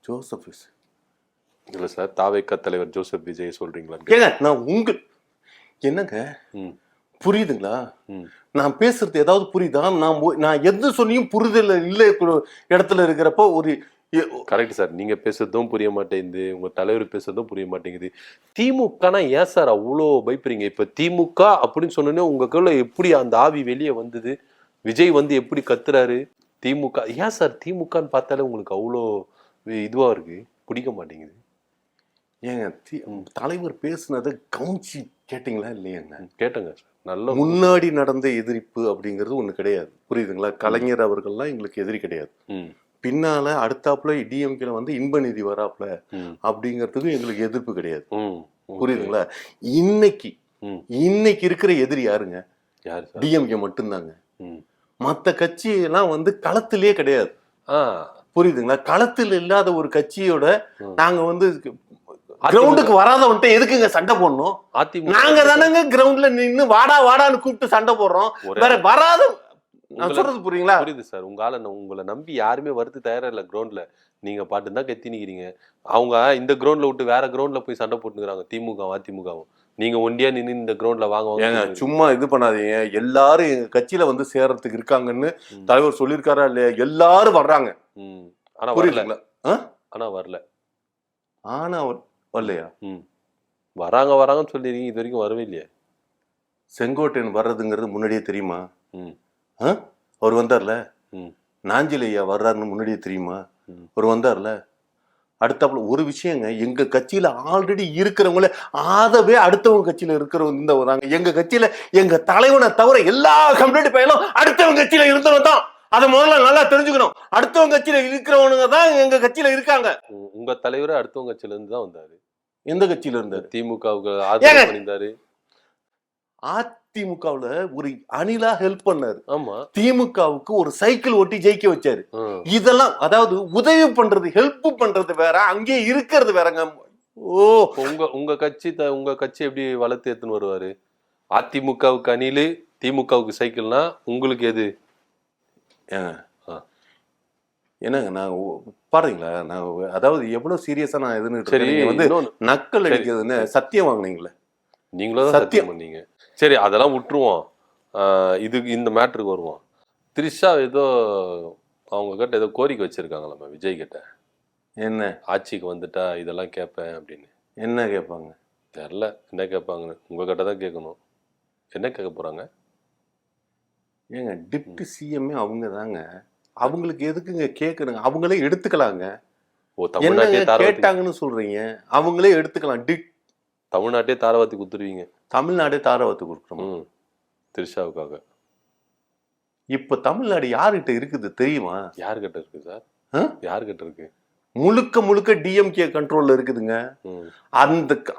ஜோசப் இல்ல சார், தாவேகா தலைவர் ஜோசப் விஜய் சொல்றீங்களா? ஏங்க நான் என்னங்க புரியுதுங்களா? நான் பேசுறது ஏதாவது புரியுதா? நான் எது சொல்லியும் புரிதல் இல்லை இடத்துல இருக்கிறப்போ ஒரு கரெக்ட் சார். நீங்க பேசுறதும் புரிய மாட்டேங்குது, உங்க தலைவர் பேசுறதும் புரிய மாட்டேங்குது. திமுகனா ஏன் சார் அவ்வளோ பயப்படுறீங்க? இப்ப திமுக அப்படின்னு சொன்னோன்னே உங்களுக்குள்ள எப்படி அந்த ஆவி வெளியே வந்தது? விஜய் வந்து எப்படி கத்துறாரு? திமுக ஏன் சார் திமுகன்னு பார்த்தாலே உங்களுக்கு அவ்வளோ இதுவா இருக்கு, பிடிக்க மாட்டேங்குது? ஏங்க தலைவர் பேசுனதை கவுன்சி கேட்டீங்களா இல்லையாங்க? கேட்டேங்க சார். நல்ல முன்னாடி நடந்த எதிர்ப்பு அப்படிங்கிறது ஒண்ணு கிடையாது, புரியுதுங்களா? கலைஞர் அவர்கள்லாம் எங்களுக்கு எதிரி கிடையாது. பின்னால அடுத்தாப்புல டிஎம்கேல வந்து இன்ப நிதி வராப்புல அப்படிங்கிறதுக்கும் எங்களுக்கு எதிர்ப்பு கிடையாது, புரியுதுங்களா? இன்னைக்கு இருக்கிற எதிரி யாருங்க? டிஎம்கே மட்டும்தாங்க. மத்த கட்சி எல்லாம் வந்து களத்திலேயே கிடையாது, புரியுதுங்களா? களத்தில் இல்லாத ஒரு கட்சியோட நாங்க வந்து கிரவுண்டுக்கு வராதவன்ட்ட எதுக்குங்க சண்டை போடணும்? நாங்க தானங்க கிரவுண்ட்ல நின்னு வாடா வாடான்னு கூப்பிட்டு சண்டை போடுறோம். வேற வராத சொல்றது புரியுங்களா? புரியுது சார். உங்களை நம்பி யாருமே வருது தயாரா இல்ல. கிரவுண்ட்ல நீங்க பாட்டு தான் கத்தி நிக்கிறீங்க. அவங்க இந்த கிரவுண்ட்ல விட்டு வேற கிரவுண்ட்ல போய் சண்டை போட்டுக்கிறாங்க, திமுக அதிமுகவும். நீங்க ஒண்டியா நின்று இந்த கிரவுண்ட்ல வாங்க. சும்மா இது பண்ணாதீங்க. எல்லாரும் எங்க கட்சியில வந்து சேர்றதுக்கு இருக்காங்கன்னு தலைவர் சொல்லியிருக்காரா இல்லையா? எல்லாரும் வர்றாங்க. ஆனா வரல. ஆனா வரலையா? வராங்கன்னு சொல்லிருக்கீங்க, இது வரைக்கும் வரவே இல்லையா? செங்கோட்டையன் வர்றதுங்கிறது முன்னாடியே தெரியுமா? அவர் வந்தார்ல. நாஞ்சில் ஐயா வர்றாருன்னு முன்னாடியே தெரியுமா? அவர் வந்தார்ல. அடுத்தாப்புல ஒரு விஷயங்க, எங்க கட்சியில ஆல்ரெடி இருக்கிறவங்கள ஆதவே அடுத்தவங்க கட்சியில இருக்கிறவங்க இந்த வராங்க. எங்க கட்சியில எங்க தலைவனை தவிர எல்லா கம்ப்ளீட் பையனும் அடுத்தவங்க கட்சியில இருந்தவன் தான். அதை முதல்ல நல்லா தெரிஞ்சுக்கணும். அடுத்தவங்க கட்சியில இருக்கிறவனுங்க தான் எங்க கட்சியில இருக்காங்க. உங்க தலைவரே அடுத்தவங்க கட்சியில இருந்து தான் வந்தாரு. எந்த கட்சியில இருந்தாரு? திமுகவுக்கு ஆதரவு பண்ணிருந்தாரு. அதிமுகவுல ஒரு அணிலா ஹெல்ப் பண்ணாரு. ஆமா. திமுகவுக்கு ஒரு சைக்கிள் ஓட்டி ஜெயிக்க வச்சாரு. இதெல்லாம் அதாவது உதவி பண்றது, ஹெல்ப் பண்றது வேற, அங்கே இருக்கிறது வேறங்க. உங்க கட்சி எப்படி வளர்த்து எடுத்துன்னு வருவாரு? அதிமுகவுக்கு அணிலு, திமுகவுக்கு சைக்கிள்னா உங்களுக்கு எது? என்னங்க நான் பாருங்களா, நான் அதாவது எவ்வளவு சீரியஸா நான் எதுன்னு வந்து நக்கல் அடிக்கிறதுன்னு சத்தியம் வாங்கினீங்களே, நீங்களும் சத்தியம் பண்ணீங்க. சரி, அதெல்லாம் விட்டுருவோம். இந்த மேட்ருக்கு வருவோம். த்ரிஷா ஏதோ அவங்க கிட்ட ஏதோ கோரிக்கை வச்சிருக்காங்களாம் விஜய் கிட்ட. என்ன? ஆட்சிக்கு வந்துட்டா இதெல்லாம் கேட்பேன் அப்படின்னு. என்ன கேட்பாங்க தெரியல. என்ன கேட்பாங்கன்னு உங்க கிட்ட தான் கேட்கணும். என்ன கேட்க போறாங்க? ஏங்க டிப்டி சிஎம்ஏ அவங்க தாங்க. அவங்களுக்கு எதுக்குங்க கேட்கணுங்க? அவங்களே எடுத்துக்கலாங்க. கேட்டாங்கன்னு சொல்றீங்க, அவங்களே எடுத்துக்கலாம். தமிழ்நாட்டே தாரவாத்தி குடுத்துருவீங்க. தமிழ்நாடே தாரவாத்தி கொடுக்கணும் த்ரிஷாவுக்காக. இப்ப தமிழ்நாடு யாருகிட்ட இருக்குது தெரியுமா? யாருகிட்ட இருக்கு சார்? யாருகிட்ட இருக்கு? முழுக்க டிஎம்கே கண்ட்ரோல்ல இருக்குதுங்க.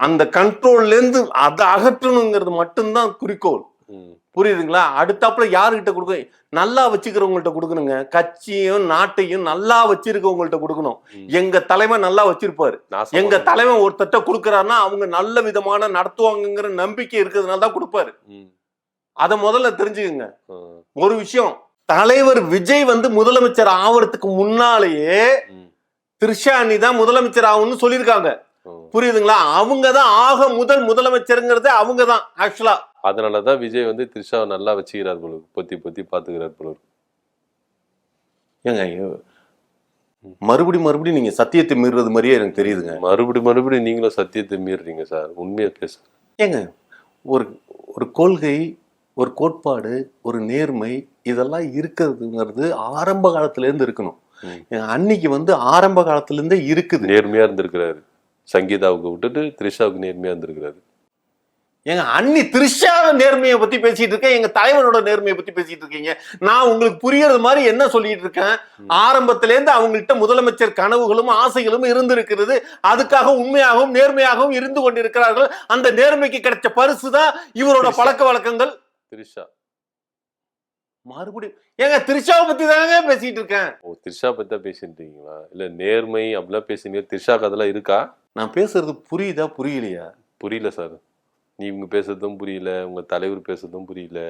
அந்த கண்ட்ரோல்ல இருந்து அதை அகற்றணுங்கிறது மட்டும்தான் குறிக்கோள், புரியுதுங்களா? அடுத்தாப்புல யாருகிட்ட கொடுக்க, நல்லா வச்சுக்கிறவங்கள்ட்ட கொடுக்கணுங்க. கட்சியும் நாட்டையும் நல்லா வச்சிருக்கவங்கள்ட்ட கொடுக்கணும். எங்க தலைவன் நல்லா வச்சிருப்பாரு. எங்க தலைவன் ஒரு தட்டை கொடுக்கறாருன்னா அவங்க நல்ல விதமான நடத்துவாங்கிற நம்பிக்கை இருக்கிறதுனால தான் கொடுப்பாரு. அத முதல்ல தெரிஞ்சுக்கங்க. ஒரு விஷயம், தலைவர் விஜய் வந்து முதலமைச்சர் ஆவறதுக்கு முன்னாலேயே த்ரிஷானி தான் முதலமைச்சர் ஆகும்னு சொல்லியிருக்காங்க, புரியுதுங்களா? அவங்கதான் ஆக முதலமைச்சருங்கிறது அவங்கதான் ஆக்சுவலா. அதனாலதான் விஜய் வந்து த்ரிஷாவை நல்லா வச்சுக்கிறார் போல, பொத்தி பாத்துக்கிறார் போல. ஏங்க மறுபடியும் நீங்க சத்தியத்தை மீறுறது மாதிரியே எனக்கு தெரியுதுங்க. மறுபடியும் நீங்களும் சத்தியத்தை மீறுறீங்க சார். உண்மையா பேச ஏங்க, ஒரு கொள்கை, ஒரு கோட்பாடு, ஒரு நேர்மை இதெல்லாம் இருக்கிறதுங்கிறது ஆரம்ப காலத்துல இருந்து இருக்கணும். அன்னைக்கு வந்து ஆரம்ப காலத்துல இருந்தே இருக்குது. நேர்மையா இருந்திருக்கிறாரு. சங்கீதாவுக்கு விட்டுட்டு த்ரிஷாவுக்கு நேர்மையா இருந்திருக்கிறாரு. எங்க அண்ணி த்ரிஷா நேர்மையை பத்தி பேசிட்டு இருக்கேன், எங்க தலைவனோட நேர்மையை பத்தி பேசிட்டு இருக்கீங்க. நான் உங்களுக்கு புரியறது மாதிரி என்ன சொல்லிட்டு இருக்கேன்? ஆரம்பத்தில இருந்து அவங்கள்ட்ட முதலமைச்சர் கனவுகளும் ஆசைகளும் இருந்திருக்கிறது. அதுக்காக உண்மையாகவும் நேர்மையாகவும் இருந்து கொண்டிருக்கிறார்கள். அந்த நேர்மைக்கு கிடைச்ச பரிசுதான் இவரோட பழக்க வழக்கங்கள். த்ரிஷா மறுபடியும் ஏங்க த்ரிஷாவை பத்தி தாங்க பேசிட்டு இருக்கேன். த்ரிஷா பத்தி தான் பேசிட்டு இருக்கீங்களா? இல்ல நேர்மை அப்படிலாம் பேசுறீங்க. த்ரிஷாக்கு அதெல்லாம் இருக்கா? நான் பேசுறது புரியுதா புரியலையா? புரியல சார். நீங்க பேசுறதும் புரியல, உங்க தலைவர் பேசுறதும் புரியல.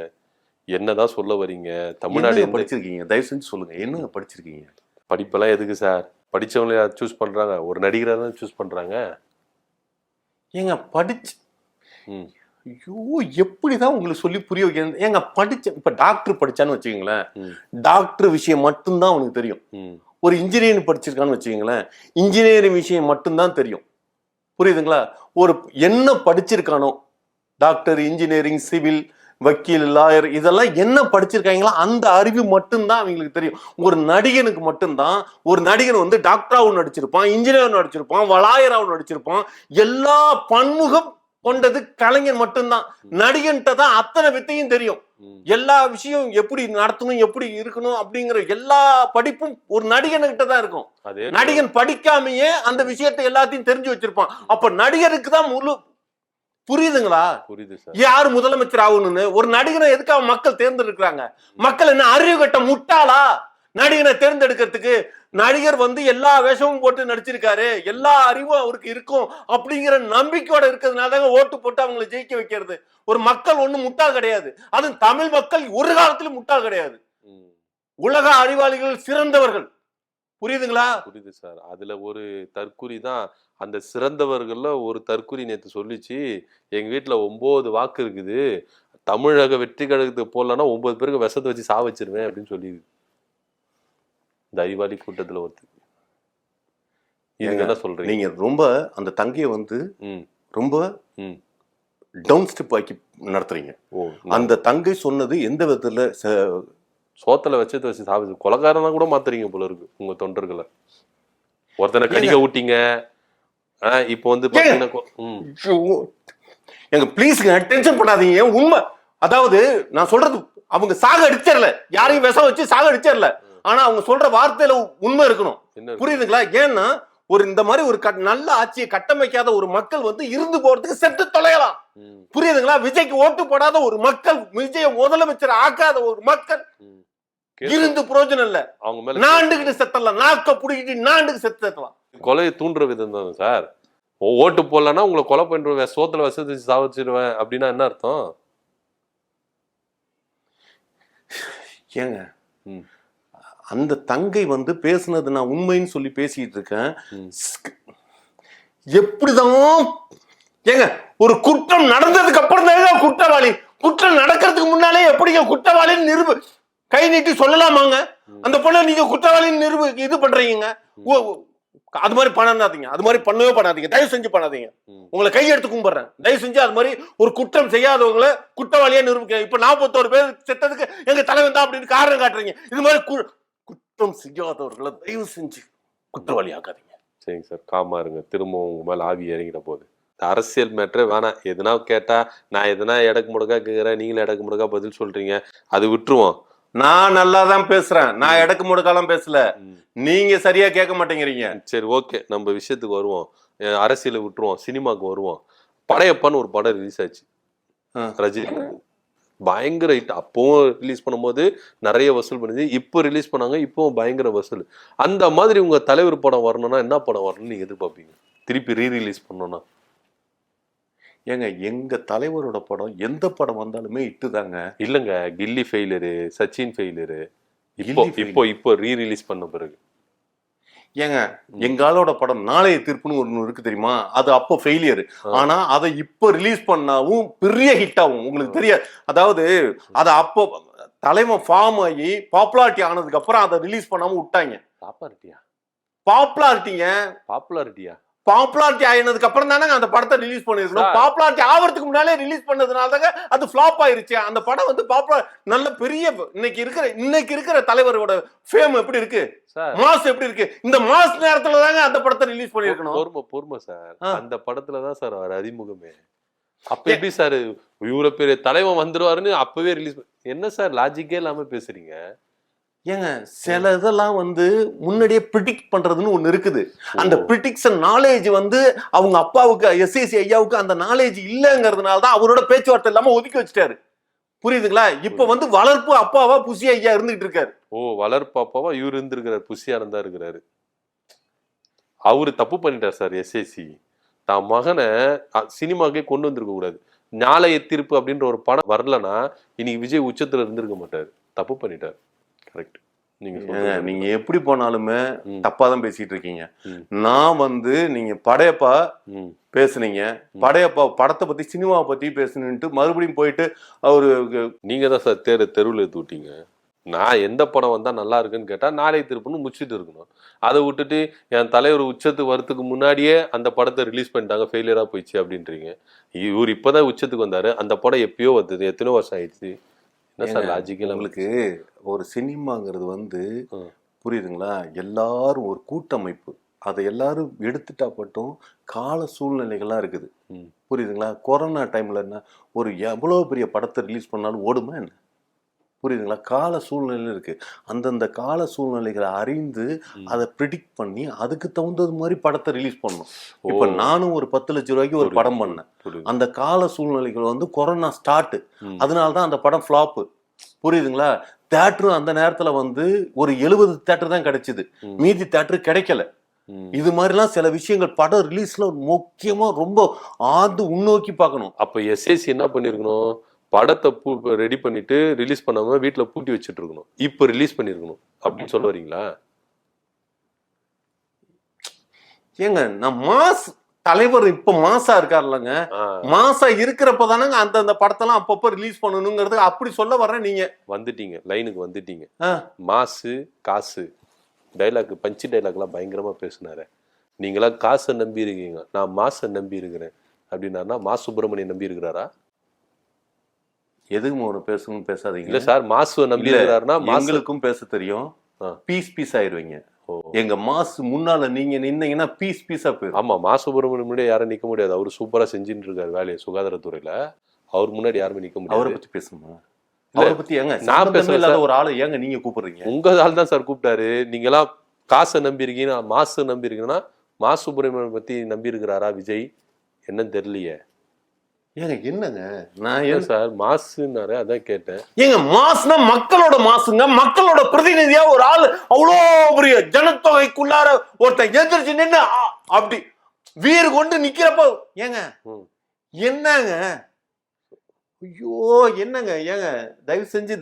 என்னதான் சொல்ல வரீங்க? தமிழ்நாடு படிச்சிருக்கீங்க? தயவு செஞ்சு சொல்லுங்க, என்ன படிச்சிருக்கீங்க? படிப்பெல்லாம் எதுக்கு சார்? படிச்சவங்கள சூஸ் பண்றாங்க, ஒரு நடிகரை தான் சூஸ் பண்றாங்க. ஏங்க படிச்சு ஐயோ எப்படிதான் உங்களுக்கு சொல்லி புரிய வைக்கிறது? ஏங்க படிச்ச இப்ப டாக்டர் படிச்சான்னு வச்சுக்கீங்களேன், டாக்டர் விஷயம் மட்டும்தான் அவனுக்கு தெரியும். ஒரு இன்ஜினியரிங் படிச்சிருக்கான்னு வச்சுக்கோங்களேன், இன்ஜினியரிங் விஷயம் மட்டும்தான் தெரியும். புரியுதுங்களா? ஒரு என்ன படிச்சிருக்கானோ, டாக்டர், இன்ஜினியரிங், சிவில், வக்கீல், லாயர், இதெல்லாம் என்ன படிச்சிருக்காங்களோ அந்த அறிவு மட்டும்தான் அவங்களுக்கு தெரியும். ஒரு நடிகனுக்கு மட்டும்தான், ஒரு நடிகன் வந்து டாக்டராகவும் நடிச்சிருப்பான், இன்ஜினியரும் நடிச்சிருப்பான், லாயராகவும் நடிச்சிருப்பான். எல்லா பன்முகம் கொண்டது கலைஞன் மட்டும்தான். நடிகன்கிட்ட தான் அத்தனை வித்தையும் தெரியும். எல்லா விஷயம் எப்படி நடத்தணும், எப்படி இருக்கணும் அப்படிங்கிற எல்லா படிப்பும் ஒரு நடிகன்கிட்ட தான் இருக்கும். நடிகன் படிக்காமையே அந்த விஷயத்தை எல்லாத்தையும் தெரிஞ்சு வச்சிருப்பான். அப்ப நடிகருக்கு தான் முழு. புரியுதுங்களா? புரியுது சார். யாரு முதலமைச்சர் ஆகணும்னு ஒரு நடிகனை எதுக்காக மக்கள் தேர்ந்தெடுக்கிறாங்க? மக்கள் என்ன அறிவு கட்ட முட்டாளா நடிகனை தேர்ந்தெடுக்கிறதுக்கு? நடிகர் வந்து எல்லா வேஷமும் போட்டு நடிச்சிருக்காரு, எல்லா அறிவும் அவருக்கு இருக்கும் அப்படிங்கிற நம்பிக்கையோட இருக்கிறதுனால ஓட்டு போட்டு அவங்களை ஜெயிக்க வைக்கிறது. ஒரு மக்கள் ஒண்ணும் முட்டாள் கிடையாது. அது தமிழ் மக்கள் ஒரு காலத்திலும் முட்டாள் கிடையாது. உலக அறிவாளிகள் சிறந்தவர்கள். புரியுதுங்களா? புரியுது சார். அதுல ஒரு தற்குறி தான், அந்த சிறந்தவர்கள்ல ஒரு தற்குறி நேத்து சொல்லிச்சு, எங்க வீட்டுல 9 வாக்கு இருக்குது, தமிழக வெற்றி கழகத்துக்கு போடலன்னா 9 பேருக்கு விஷத்தை வச்சு சாவச்சிருவேன் அப்படின்னு சொல்லி இந்த அறிவாளி கூட்டத்துல ஒருத்தர். இதுங்க என்ன சொல்றீங்க? நீங்க ரொம்ப அந்த தங்கையை வந்து ரொம்ப டவுன் ஸ்டெப் ஆக்கி நடத்துறீங்க. அந்த தங்கை சொன்னது எந்த விதத்துல சோத்துல வச்சதை வச்சு சாப்பிடு கொலைகாரனா கூட மாத்துறீங்க போல இருக்கு உங்க தொண்டர்களை. ஒருத்தனை கடிக்க ஊட்டிங்க, இப்போ வந்து எங்க ப்ளீஸ்ங்க டென்ஷன் பண்ணாதீங்க. உண்மை, அதாவது நான் சொல்றது அவங்க சாக அடிச்சிடல, யாரையும் விஷம் வச்சு சாக அடிச்சிடல. ஆனா அவங்க சொல்ற வார்த்தையில உண்மை இருக்கணும். புரியுதுங்களா? ஏன்னா ஒரு இந்த மாதிரி ஒரு நல்ல ஆட்சியை கட்டமைக்காத ஒரு மக்கள் வந்து இருந்து போறதுக்கு செத்து தொலையலாம். புரியுதுங்களா? விஜய்க்கு ஓட்டு போடாத ஒரு மக்கள், விஜய முதலமைச்சர் ஆக்காத ஒரு மக்கள் இருந்து பிரயோஜனம் இல்ல. அவங்க மேல நாண்டுகிட்டு செத்தலாம், நாக்க புடிக்கிட்டு நாண்டுக்கு செத்துலாம். கொலையை தூண்டுற விதம் தான் சார். ஓட்டு போடலன்னா உங்களை கொலை பண்ற சோத்துல வசதி சாவச்சிருவேன் அப்படின்னா என்ன அர்த்தம்? ஏங்க அந்த தங்கை வந்து பேசுனது நான் உண்மைன்னு சொல்லி பேசிட்டு இருக்கேன். எப்படிதான் ஏங்க ஒரு குற்றம் நடந்ததுக்கு அப்புறம் தான் குற்றவாளி, குற்றம் நடக்கிறதுக்கு முன்னாலே எப்படிங்க குற்றவாளின்னு நிரூப கை நீட்டி சொல்லலாமாங்க? அந்த பொண்ணை நீங்க குற்றவாளின்னு இது பண்றீங்க. அது மாதிரி பண்ணாதீங்க, அது மாதிரி பண்ணவே பண்ணாதீங்க, தயவு செஞ்சு பண்ணாதீங்க. உங்களை கை எடுத்து கும்பிடுறேன், தயவு செஞ்சு அது மாதிரி ஒரு குற்றம் செய்யாதவங்களை குற்றவாளியா நிரூபிக்க. இப்ப 41 பேர் செத்ததுக்கு எங்க தலைவன் தான் அப்படின்னு காரணம் காட்டுறீங்க. இது மாதிரி குற்றம் செய்யாதவர்களை தயவு செஞ்சு குற்றவாளி ஆக்காதீங்க. சரிங்க சார், காமா இருங்க. திரும்ப உங்க மேல ஆவி இறங்கிட போகுது. அரசியல் மேட்ரே வேணாம். எதுனா கேட்டா நான் எதுனா எடக்கு முடக்கா கேக்குறேன், நீங்களும் எடக்கு முடக்கா பதில் சொல்றீங்க, அது விட்டுருவோம். நான் நல்லா தான் பேசுறேன், நான் எடக்கு முடக்காலாம் பேசல, நீங்க சரியா கேட்க மாட்டேங்கிறீங்க. சரி, ஓகே, நம்ம விஷயத்துக்கு வருவோம். அரசியலை விட்டுருவோம், சினிமாக்கு வருவோம். படையப்பான்னு ஒரு படம் ரிலீஸ் ஆச்சு, ரஜினி. பயங்கர ஹிட். அப்பவும் ரிலீஸ் பண்ணும்போது நிறைய வசூல் பண்ணுது, இப்போ ரிலீஸ் பண்ணாங்க, இப்பவும் பயங்கர வசூல். அந்த மாதிரி உங்க தலைவர் படம் வரணும்னா என்ன படம் வரணும்னு நீங்க எதிர்பார்ப்பீங்க? திருப்பி ரீரிலீஸ் பண்ணணும்னா? ஏங்க எங்க தலைவரோட படம் எந்த படம் வந்தாலுமே இட்டுதாங்க. இல்லங்க, கில்லி ஃபெயிலரு, சச்சின் ஃபெயிலரு, இப்போ ரீரிலீஸ் பண்ண பிறகு. ஏங்க எங்காலோட படம் நாளைய தீர்ப்புன்னு ஒண்ணு இருக்கு தெரியுமா? அது அப்போ ஃபெயிலியர். ஆனா அதை இப்போ ரிலீஸ் பண்ணாவும் பெரிய ஹிட் ஆகும். உங்களுக்கு தெரியாது. அதாவது அதை அப்போ தலைமை ஃபார்ம் ஆகி பாப்புலாரிட்டி ஆனதுக்கு அப்புறம் அதை ரிலீஸ் பண்ணாம விட்டாங்க. பாப்புலாரிட்டி ஆயினதுக்கு அப்புறம் தானே அந்த படத்தை ரிலீஸ் பண்ணிருக்கணும். பாப்புலாரிட்டி ஆகிறதுக்கு முன்னாலே ரிலீஸ் பண்ணதுனால தாங்க அது ஃபிளாப் ஆயிருச்சு. அந்த படம் வந்து பாப்புலர் நல்ல பெரிய இன்னைக்கு இருக்கிற தலைவரோட ஃபேம் எப்படி இருக்கு, மாஸ் எப்படி இருக்கு, இந்த மாஸ் நேரத்துல தாங்க அந்த படத்தை ரிலீஸ் பண்ணிருக்கணும். பொறுமை சார், அந்த படத்துல தான் சார் அவர் அறிமுகமே. அப்ப எப்படி சார் இவ்வளவு பெரிய தலைவன் வந்துருவாருன்னு அப்பவே ரிலீஸ்? என்ன சார் லாஜிக்கே இல்லாம பேசுறீங்க? ஏங்க சில இதெல்லாம் வந்து முன்னாடியே ப்ரிடிக்ட் பண்றதுன்னு ஒண்ணு இருக்குது. அந்த ப்ரிடிக்ஷன் நாலேஜ் வந்து அவங்க அப்பாவுக்கு, எஸ்ஏசி ஐயாவுக்கு அந்த நாலேஜ் இல்லைங்கிறதுனால தான் அவரோட பேச்சுவார்த்தை இல்லாம ஒதுக்கி வச்சுட்டாரு. புரியுதுங்களா? இப்ப வந்து வளர்ப்பு அப்பாவா புசி ஐயா இருந்துகிட்டு இருக்காரு. வளர்ப்பு அப்பாவா இவர் இருந்திருக்கிறாரு, புசியா இருந்தா இருக்கிறாரு. அவரு தப்பு பண்ணிட்டார் சார். எஸ்ஏசி தான் மகனை சினிமாக்கே கொண்டு வந்திருக்க கூடாது. நாளைய தீர்ப்பு அப்படின்ற ஒரு படம் வரலன்னா இன்னைக்கு விஜய் உச்சத்துல இருந்திருக்க மாட்டாரு. தப்பு பண்ணிட்டார். கரெக்ட். நீங்க எப்படி போனாலுமே தப்பாதான் பேசிட்டு இருக்கீங்க. நான் வந்து நீங்க படையப்பா பேசுனீங்க, படையப்பா படத்தை பத்தி சினிமாவை பத்தி பேசணுன்ட்டு மறுபடியும் போயிட்டு அவரு நீங்க தான் சார் தெருவில் எடுத்து விட்டீங்க. நான் எந்த படம் வந்தா நல்லா இருக்குன்னு கேட்டா நாளை திருப்புன்னு முடிச்சுட்டு இருக்கணும். அதை விட்டுட்டு என் தலைவர் உச்சத்துக்கு வரத்துக்கு முன்னாடியே அந்த படத்தை ரிலீஸ் பண்ணிட்டாங்க, ஃபெயிலியரா போயிடுச்சு அப்படின்றீங்க. இவர் இப்பதான் உச்சத்துக்கு வந்தாரு, அந்த படம் எப்பயோ வந்தது, எத்தனையோ வருஷம் ஆயிடுச்சு. என்ன சார் லாஜிக்கல்? உங்களுக்கு ஒரு சினிமாங்கிறது வந்து புரியுதுங்களா, எல்லாரும் ஒரு கூட்டமைப்பு, அதை எல்லாரும் எடுத்துட்டா மட்டும் கால சூழ்நிலைகள்லாம் இருக்குது. புரியுதுங்களா? கொரோனா டைம்ல என்ன ஒரு எவ்வளவு பெரிய படத்தை ரிலீஸ் பண்ணாலும் ஓடுமா என்ன? புரியுதுங்களா? கால சூழ்நிலை இருக்கு. அந்தந்த கால சூழ்நிலைகளை அறிந்து அதை ப்ரிடிக்ட் பண்ணி அதுக்கு தகுந்தது மாதிரி படத்தை ரிலீஸ் பண்ணணும். இப்ப நானும் ஒரு 10 லட்சம் ரூபாய்க்கு ஒரு படம் பண்ணேன். அந்த கால சூழ்நிலைகள் வந்து கொரோனா ஸ்டார்ட், அதனாலதான் அந்த படம் ஃபிளாப். புரியுதுங்களா? தியேட்டரும் அந்த நேரத்துல வந்து ஒரு 70 தியேட்டர் தான் கிடைச்சது, மீதி தியேட்டர் கிடைக்கல. இது மாதிரிலாம் சில விஷயங்கள் படம் ரிலீஸ்ல முக்கியமா ரொம்ப ஆழ்ந்து உள்நோக்கி பார்க்கணும். அப்ப எஸ்ஏசி என்ன பண்ணிருக்கணும், படத்தை ரெடி பண்ணிட்டு ரிலீஸ் பண்ணாம வீட்டுல பூட்டி வச்சுட்டு இருக்கணும், இப்ப ரிலீஸ் பண்ணிருக்கணும் அப்படின்னு சொல்ல வரீங்களா? ஏங்க நான் மாஸ் தலைவர் இப்ப மாசா இருக்காருல்லங்க, மாசா இருக்கிறப்பதானங்க அந்த படத்தெல்லாம் அப்பப்ப ரிலீஸ் பண்ணணுங்கிறது அப்படி சொல்ல வர்றேன். நீங்க வந்துட்டீங்க, லைனுக்கு வந்துட்டீங்க. மாசு காசு டைலாக், பஞ்சு டைலாக் எல்லாம் பயங்கரமா பேசினாரு. நீங்களா காசை நம்பி இருக்கீங்க, நான் மாசை நம்பி இருக்கிறேன் அப்படின்னா மா சுப்பிரமணியன் நம்பி இருக்கிறாரா? எதுக்கு ஒரு பேசணும் பேசாதீங்க. இல்ல சார், மாசுவை நம்பி இருக்கிறாருன்னா எங்களுக்கும் பேச தெரியும். பீஸ் பீஸ் ஆயிருவீங்க. எங்க மாசு முன்னால நீங்க நின்னீங்கன்னா பீஸ் பீஸா போயிடும். ஆமா, மா சுப்பிரமணியன் முன்னாடி யாரும் நிக்க முடியாது. அவரு சூப்பரா செஞ்சுட்டு இருக்காரு வேலையை சுகாதாரத்துறையில. அவர் முன்னாடி யாருமே நிக்க முடியாது. அவரை பத்தி பேசணுமா? அவரை பத்தி ஏங்க நான் பேச ஒரு ஆளு ஏங்க நீங்க கூப்பிடுறீங்க? உங்க ஆள் தான் சார் கூப்பிட்டாரு. நீங்க எல்லாம் காசை நம்பி இருக்கீங்க, மாசு நம்பி இருக்கீங்கன்னா மா சுப்பிரமணியன் பத்தி நம்பி இருக்கிறாரா விஜய்? என்னன்னு தெரியலையே. ஏங்க என்னங்க நான் ஏன் சார் மாசுன்னாரு, அதான் கேட்டேன். ஏங்க மாசுனா மக்களோட மாசுங்க, மக்களோட பிரதிநிதியா ஒரு ஆளு அவ்வளோ பெரிய ஜனத்தொகைக்குள்ளார ஒருத்தன் எந்திரிச்சு நின்று அப்படி வீறு கொண்டு நிக்கிறப்ப ஏங்க என்னங்க, ஐயோ என்னங்க, ஏங்க தயவு செஞ்சு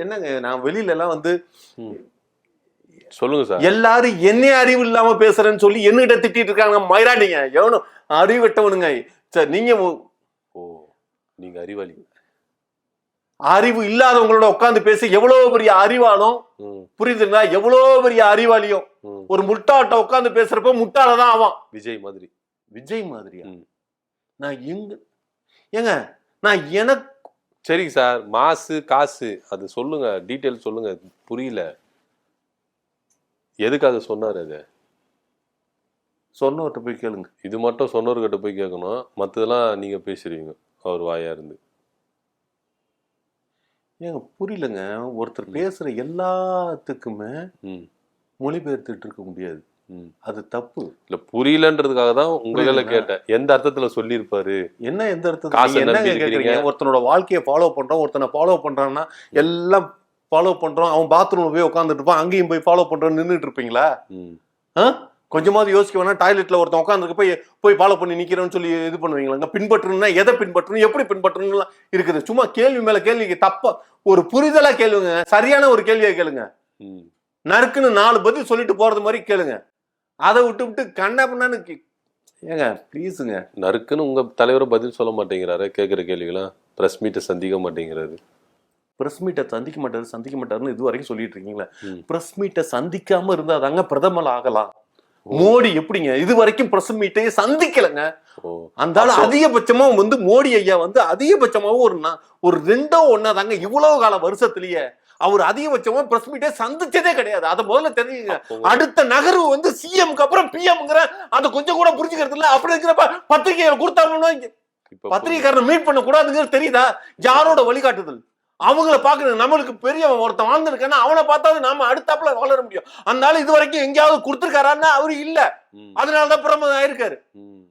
என்னங்க, நான் வெளியில எல்லாம் வந்து சொல்லுங்க சார். எல்லாரும் என்ன அறிவு இல்லாம பேசுறேன்னு சொல்லி என்னகிட்ட திட்டிட்டு இருக்காங்க. மயிராடிங்க எவனும் அறிவிட்டவனுங்க சார். நீங்க நீங்க அறிவாளி. அறிவு இல்லாதவங்களோட உட்கார்ந்து பேச எவ்வளவு பெரிய அறிவாலும், புரியுதுங்களா, எவ்வளவு பெரிய அறிவாளியும் ஒரு முட்டாட்ட உட்கார்ந்து பேசுறப்ப முட்டாளதான் ஆவான். விஜய் மாதிரி. விஜய் மாதிரியா? நான் எங்க ஏங்க நான் எனக்கு சரிங்க சார், மாசு காசு அது சொல்லுங்க, டீட்டெயில் சொல்லுங்க, புரியல. எதுக்காக சொன்னாரு? அது சொன்னவர்கிட்ட போய் கேளுங்க. இது மட்டும் சொன்னவர்கிட்ட போய் கேட்கணும், மற்றதெல்லாம் நீங்க பேசுறீங்க அவர் வாயா இருந்து. ஏங்க புரியலங்க, ஒருத்தர் பேசுற எல்லாத்துக்குமே மொழிபெயர்த்துட்டு இருக்க முடியாது, அது தப்பு. இல்ல புரியலன்றதுக்காக தான் உங்களை கேட்டேன், எந்த அர்த்தத்துல சொல்லியிருப்பாரு, என்ன எந்த அர்த்தத்துல? ஒருத்தனோட வாழ்க்கையை ஃபாலோ பண்றோம், ஒருத்தனை ஃபாலோ பண்றான்னா எல்லாம் ஃபாலோ பண்றோம், அவன் பாத்ரூம்ல போய் உட்காந்துட்டு இருப்பான், அங்கேயும் போய் ஃபாலோ பண்றோம்னு நின்றுட்டு இருப்பீங்களா? கொஞ்சமாவது யோசிக்க வேணா? டாய்லெட்ல ஒருத்தன் உட்காந்துருக்கு போய் ஃபாலோ பண்ணி நிக்கிறோம்னு சொல்லி இது பண்ணுவீங்களா? பின்பற்றணும்னா எதை பின்பற்றணும், எப்படி பின்பற்றணும் இருக்குது. சும்மா கேள்வி மேல கேள்வி, தப்பா ஒரு புரிதலா கேளுங்க, சரியான ஒரு கேள்வியை கேளுங்க. நறுக்குன்னு 4 பதில் சொல்லிட்டு போறது மாதிரி கேளுங்க. அதை விட்டு கண்ணா பண்ணான்னு ஏங்க ப்ளீஸுங்க. நறுக்குன்னு உங்க தலைவரும் பதில் சொல்ல மாட்டேங்கிறாரு, கேட்குற கேள்விகளாம். பிரஸ் மீட்டை சந்திக்க மாட்டேங்கிறாரு. பிரஸ் மீட்டை சந்திக்க மாட்டாருன்னு இது வரைக்கும் சொல்லிட்டு இருக்கீங்களா? பிரஸ் மீட்டை சந்திக்காம இருந்தா தாங்க பிரதமர் ஆகலாம். மோடி எப்படிங்க இது வரைக்கும் பிரஸ் மீட்டையே சந்திக்கலங்க. அந்த அதிகபட்சமா வந்து மோடி ஐயா வந்து அதிகபட்சமாவும் ஒரு 2-1 தாங்க இவ்வளவு கால வருஷத்திலேயே அவர் அதிகபட்சமா பிரஸ் மீட்டே சந்திச்சதே கிடையாது. அதை முதல்ல தெரியுங்க. அடுத்த நகர்வு வந்து சிஎம்க்கு அப்புறம் பிஎம்ங்கிற அதை கொஞ்சம் கூட புரிஞ்சுக்கிறது இல்ல. அப்படி இருக்கிறப்ப பத்திரிகையை கொடுத்தாங்கன்னா பத்திரிகைக்காரனை மீட் பண்ண கூடாதுங்கிறது தெரியுதா? யாரோட வழிகாட்டுதல்? அவங்கள பாக்குறது. நம்மளுக்கு பெரிய ஒருத்தன் வாழ்ந்துருக்கானா அவனை பார்த்தாவது நாம அடுத்தாப்புல வளர முடியும். அந்த ஆள் இது வரைக்கும் எங்கேயாவது கொடுத்துருக்காரான்னா அவரு இல்ல, அதனாலதான் பிரதமர் ஆயிருக்காரு.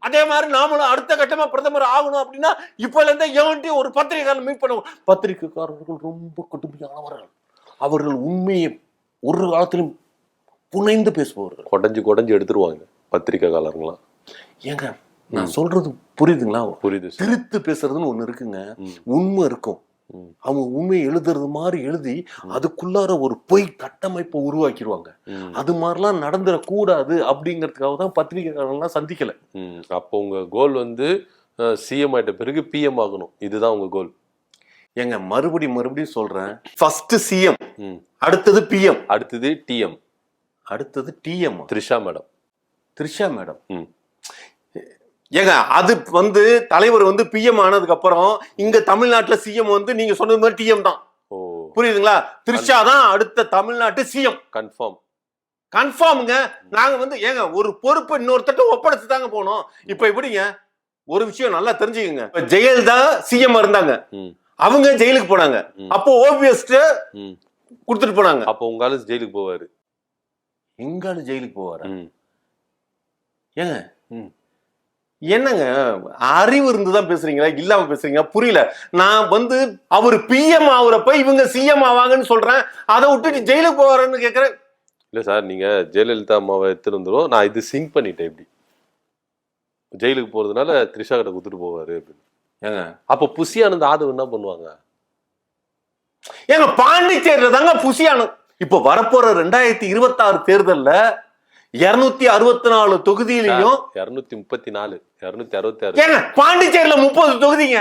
அதே மாதிரி நாமளும் அடுத்த கட்டமா பிரதமர் ஆகணும் அப்படின்னா இப்பல இருந்தே எவன்ட்டையும் ஒரு பத்திரிகைக்காரன் மீட் பண்ணுவோம். பத்திரிகைக்காரர்கள் ரொம்ப கடுமையானவர்கள். அவர்கள் உண்மையை ஒரு காலத்திலும் புனைந்து பேசுபவர்கள். கொடைஞ்சு எடுத்துருவாங்க பத்திரிகைக்காரங்களாம். ஏங்க நான் சொல்றது புரியுதுங்களா? புரியுது. திருத்து பேசுறதுன்னு ஒண்ணு இருக்குங்க, உண்மை இருக்கும். அவங்க உண்மையை எழுதுறது மாதிரி எழுதி அதுக்குள்ளார ஒரு பொய் கட்டமைப்பை உருவாக்கிடுவாங்க. அது மாதிரிலாம் நடந்துடக்கூடாது அப்படிங்கிறதுக்காக தான் பத்திரிகைக்காரங்களாம் சந்திக்கல. அப்போ உங்க கோல் வந்து சிஎம் ஆயிட்ட பிறகு பிஎம் ஆகணும், இதுதான் உங்க கோல்? ஏங்க மறுபடியும் சொல்றேன். ஃபர்ஸ்ட் சிஎம், ம். அடுத்தது பிஎம், அடுத்தது டிஎம், அடுத்தது DM. Trisha madam. Trisha madam. ம். ஏங்க அது வந்து தலைவர் வந்து பிஎம் ஆனதுக்கு அப்புறம் இங்க தமிழ்நாட்டுல சிஎம் வந்து நீங்க சொன்னது மாதிரி டிஎம் தான். ஓ, புரியுதுங்களா? த்ரிஷா தான் அடுத்த தமிழ்நாட்டு சிஎம். கன்ஃபார்முங்க. நாங்க வந்து ஏங்க ஒரு பொறுப்பு இன்னொருத்தட்ட ஒப்படைச்சு தாங்க போனோம். இப்ப எப்படிங்க, ஒரு விஷயம் நல்லா தெரிஞ்சுக்கங்க. ஜெயலலிதா சிஎம் இருந்தாங்க, அவங்க ஜெயிலுக்கு போனாங்க. அப்போ ஓபிஎஸ் கொடுத்துட்டு போனாங்க. அப்போ உங்க ஜெயிலுக்கு போவாரு, எங்காலும் ஜெயிலுக்கு போவாரு. ஏங்க என்னங்க அறிவு இருந்துதான் பேசுறீங்களா, இல்லாம பேசுறீங்க? புரியல. நான் வந்து அவரு பிஎம் ஆகுறப்ப இவங்க சிஎம் ஆவாங்கன்னு சொல்றேன், அதை விட்டுட்டு ஜெயிலுக்கு போவாருன்னு கேக்குறேன். இல்ல சார், நீங்க ஜெயலலிதா அம்மாவை எடுத்துருந்தோம், நான் இது சிங்க் பண்ணிட்டேன். எப்படி ஜெயிலுக்கு போறதுனால த்ரிஷா கிட்ட குடுத்துட்டு போவாரு அப்படின்னு. ஏங்க அப்ப புசியானந்த ஆதவ் என்ன பண்ணுவாங்க? ஏங்க பாண்டிச்சேரியில தாங்க புசியானந்த் இப்போ வரப்போற 2026 தேர்தல்ல 264 தொகுதியிலையும் 234 266. ஏங்க பாண்டிச்சேரியில 30 தொகுதிங்க.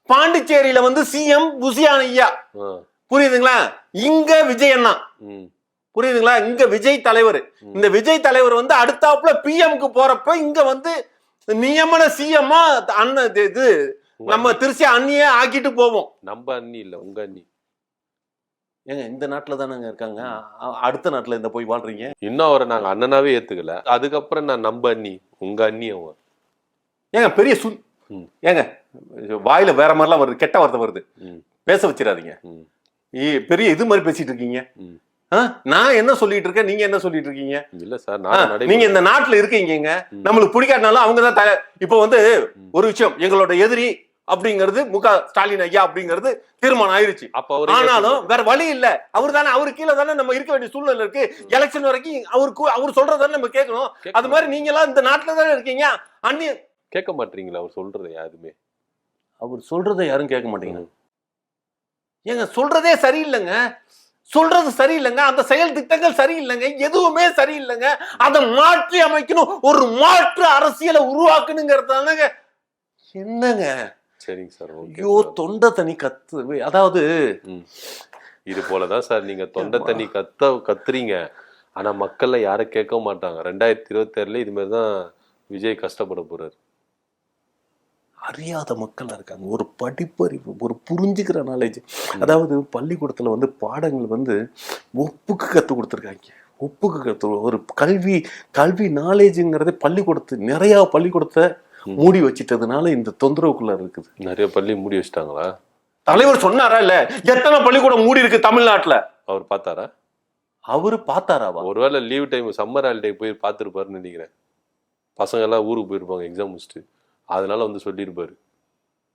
பாண்டிச்சேரியில வந்து சிஎம் புசியான் ஐயா, புரியுதுங்களா? இங்க விஜய் அண்ணா, புரியுதுங்களா? இங்க விஜய் தலைவர். இந்த விஜய் தலைவர் வந்து அடுத்தாப்புல பிஎம்க்கு போறப்ப இங்க வந்து நியமன சிஎம்மா அண்ணன் இது நம்ம திருச்சி அண்ணியே ஆக்கிட்டு போவோம். நம்ம அண்ணி இல்ல, உங்க அண்ணி. ஏங்க இந்த நாட்டுல தானங்க இருக்காங்க, அடுத்த நாட்டுல இந்த போய் வாழ்றீங்க. இன்னும் அவரை நாங்க அண்ணனாவே ஏத்துக்கல, அதுக்கப்புறம் நான் நம்ம அண்ணி உங்க அண்ணி. அவங்க ஏங்க பெரிய ஏங்க வாயில வேற மாதிரிலாம் வருது, கெட்ட வார்த்தை வருது, பேச வச்சிடாதீங்க. பெரிய இது மாதிரி பேசிட்டு இருக்கீங்க. நான் என்ன சொல்லிட்டு இருக்கேன், நீங்க என்ன சொல்லிட்டு இருக்கீங்க? இல்ல சார், நீங்க இந்த நாட்டுல இருக்கீங்க, நம்மளுக்கு பிடிக்காதனால அவங்கதான். இப்ப வந்து ஒரு விஷயம், எங்களோட எதிரி அப்படிங்கிறது முக ஸ்டாலின் ஐயா அப்படிங்கிறது தீர்மானம் ஆயிருச்சு. ஆனாலும் வேற வழி இல்ல, அவரு தானே, அவரு கீழே தானே நம்ம இருக்க வேண்டிய சூழ்நிலை இருக்கு. எலெக்ஷன் வரைக்கும் அவர் சொல்றதானே நம்ம கேட்கணும். அது மாதிரி நீங்க எல்லாம் இந்த நாட்டுல தானே இருக்கீங்க. அந்நிய கேட்க மாட்டீங்களா அவர் சொல்றதை? யாருமே அவர் சொல்றதை யாரும் கேட்க மாட்டீங்க. ஏங்க சொல்றதே சரியில்லைங்க, சொல்றது சரியில்லைங்க, அந்த செயல் திட்டங்கள் சரியில்லைங்க, எதுவுமே சரியில்லைங்க. அதை மாற்றி அமைக்கணும், ஒரு மாற்று அரசியலை உருவாக்கணுங்கிறதானங்க. என்னங்க? சரிங்க சார். ஐயோ தொண்டை தண்ணி கத்து. அதாவது இது போலதான் சார், நீங்க தொண்டை தண்ணி கத்துறீங்க, ஆனா மக்கள்ல யாரும் கேட்க மாட்டாங்க. 2026 இது மாதிரிதான் விஜய் கஷ்டப்பட போறாரு. அறியாத மக்கள் இருக்காங்க, ஒரு படிப்பறிவு, ஒரு புரிஞ்சுக்கிற நாலேஜ். அதாவது பள்ளிக்கூடத்துல வந்து பாடங்கள் வந்து ஒப்புக்கு கத்து கொடுத்துருக்காங்க. ஒப்புக்கு கத்து ஒரு கல்வி நாலேஜுங்கிறதே நிறைய பள்ளிக்கூடத்தை மூடி வச்சிட்டதுனால இந்த தொந்தரவுக்குள்ள இருக்குது. நிறைய பள்ளி மூடி வச்சிட்டாங்களா? தலைவர் சொன்னாரா இல்ல? எத்தனை பள்ளிக்கூடம் மூடி இருக்கு தமிழ்நாட்டுல? அவர் பார்த்தாரா? அவரு பார்த்தாராவா? ஒருவேளை லீவ் டைம் சம்மர் ஹாலிடே போய் பார்த்துருப்பாருன்னு நினைக்கிறேன். பசங்க எல்லாம் ஊருக்கு போயிருப்பாங்க எக்ஸாம் முடிச்சுட்டு, அதனால வந்து சொல்லியிருப்பாரு.